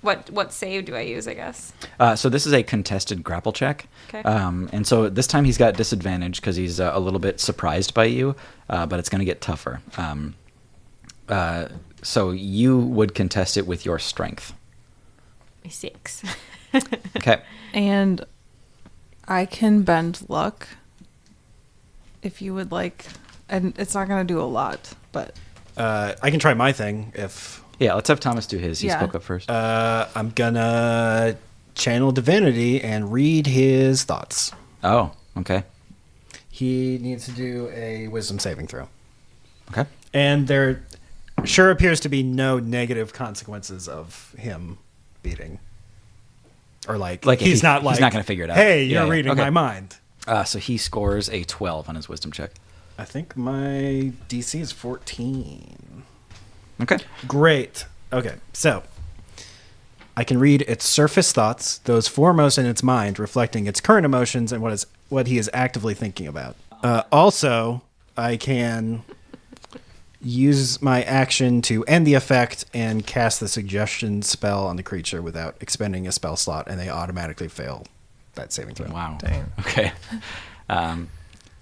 What save do I use, I guess? So this is a contested grapple check. Okay. And so this time he's got disadvantage because he's a little bit surprised by you, but it's going to get tougher. So you would contest it with your strength. 6. Okay. and I can bend luck if you would like, and it's not going to do a lot, but I can try my thing if... Yeah, let's have Thomas do his. He Yeah. spoke up first. I'm gonna channel divinity and read his thoughts. Oh, okay. He needs to do a wisdom saving throw. Okay. And there sure appears to be no negative consequences of him beating. Or Like he's not going to figure it out. Hey, you're Yeah, reading okay. my mind. So he scores a 12 on his wisdom check. I think my DC is 14. Okay. Great. Okay, so I can read its surface thoughts, those foremost in its mind, reflecting its current emotions and what he is actively thinking about. Also, I can use my action to end the effect and cast the suggestion spell on the creature without expending a spell slot, and they automatically fail that saving throw. Wow. Dang. Okay.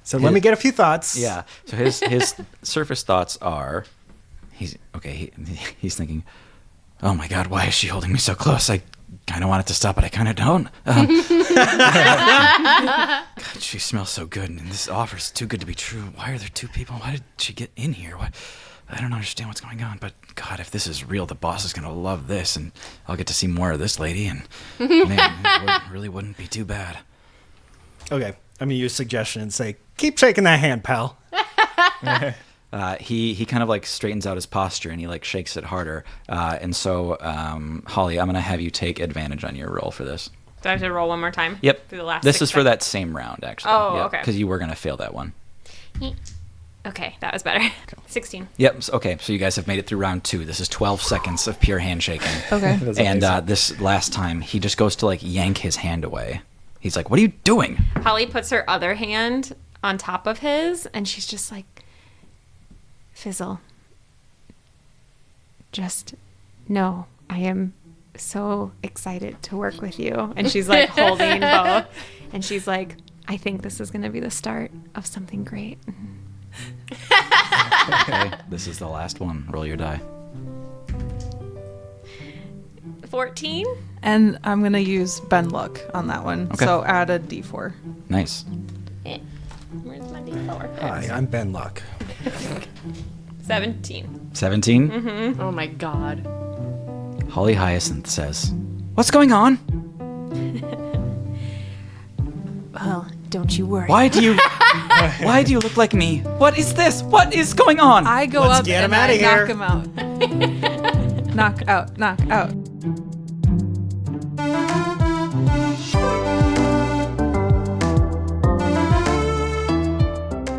So let me get a few thoughts. Yeah. So his surface thoughts are, he's thinking, oh my God, why is she holding me so close? I kind of want it to stop, but I kind of don't. God, she smells so good, and this offer is too good to be true. Why are there two people? Why did she get in here? I don't understand what's going on, but God, if this is real, the boss is going to love this, and I'll get to see more of this lady, and man, it really wouldn't be too bad. Okay, I'm going to use suggestion and say, keep shaking that hand, pal. He kind of straightens out his posture and he shakes it harder. And so, Holly, I'm going to have you take advantage on your roll for this. Do I have to roll one more time? Yep. Through the last This 6 is for seconds? that same round, actually. Oh, okay. Because you were going to fail that one. Okay, that was better. 16. Yep. Okay. So you guys have made it through round 2. This is 12 seconds of pure handshaking. okay. And this last time, he just goes to yank his hand away. He's like, "What are you doing?" Holly puts her other hand on top of his, and she's just like, Fizzle, just know I am so excited to work with you. And she's holding both. And she's like, I think this is going to be the start of something great. Okay. This is the last one. Roll your die. 14? And I'm going to use bend luck on that one. Okay. So add a d4. Nice. Where's my D4? Hi, I'm Ben Luck. 17. 17. Mm-hmm. Oh my god. Holly Hyacinth says, "What's going on? Well, don't you worry. Why do you look like me? What is this? What is going on?" I go Let's up get and him outta I knock here. him out. Knock out, knock out.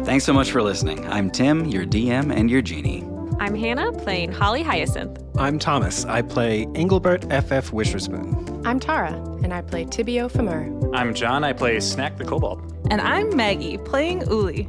Thanks so much for listening. I'm Tim, your DM and your genie. I'm Hannah, playing Holly Hyacinth. I'm Thomas. I play Engelbert F.F. Wisherspoon. I'm Tara, and I play Tibio Famur. I'm John. I play Snack the Kobold. And I'm Maggie, playing Uli.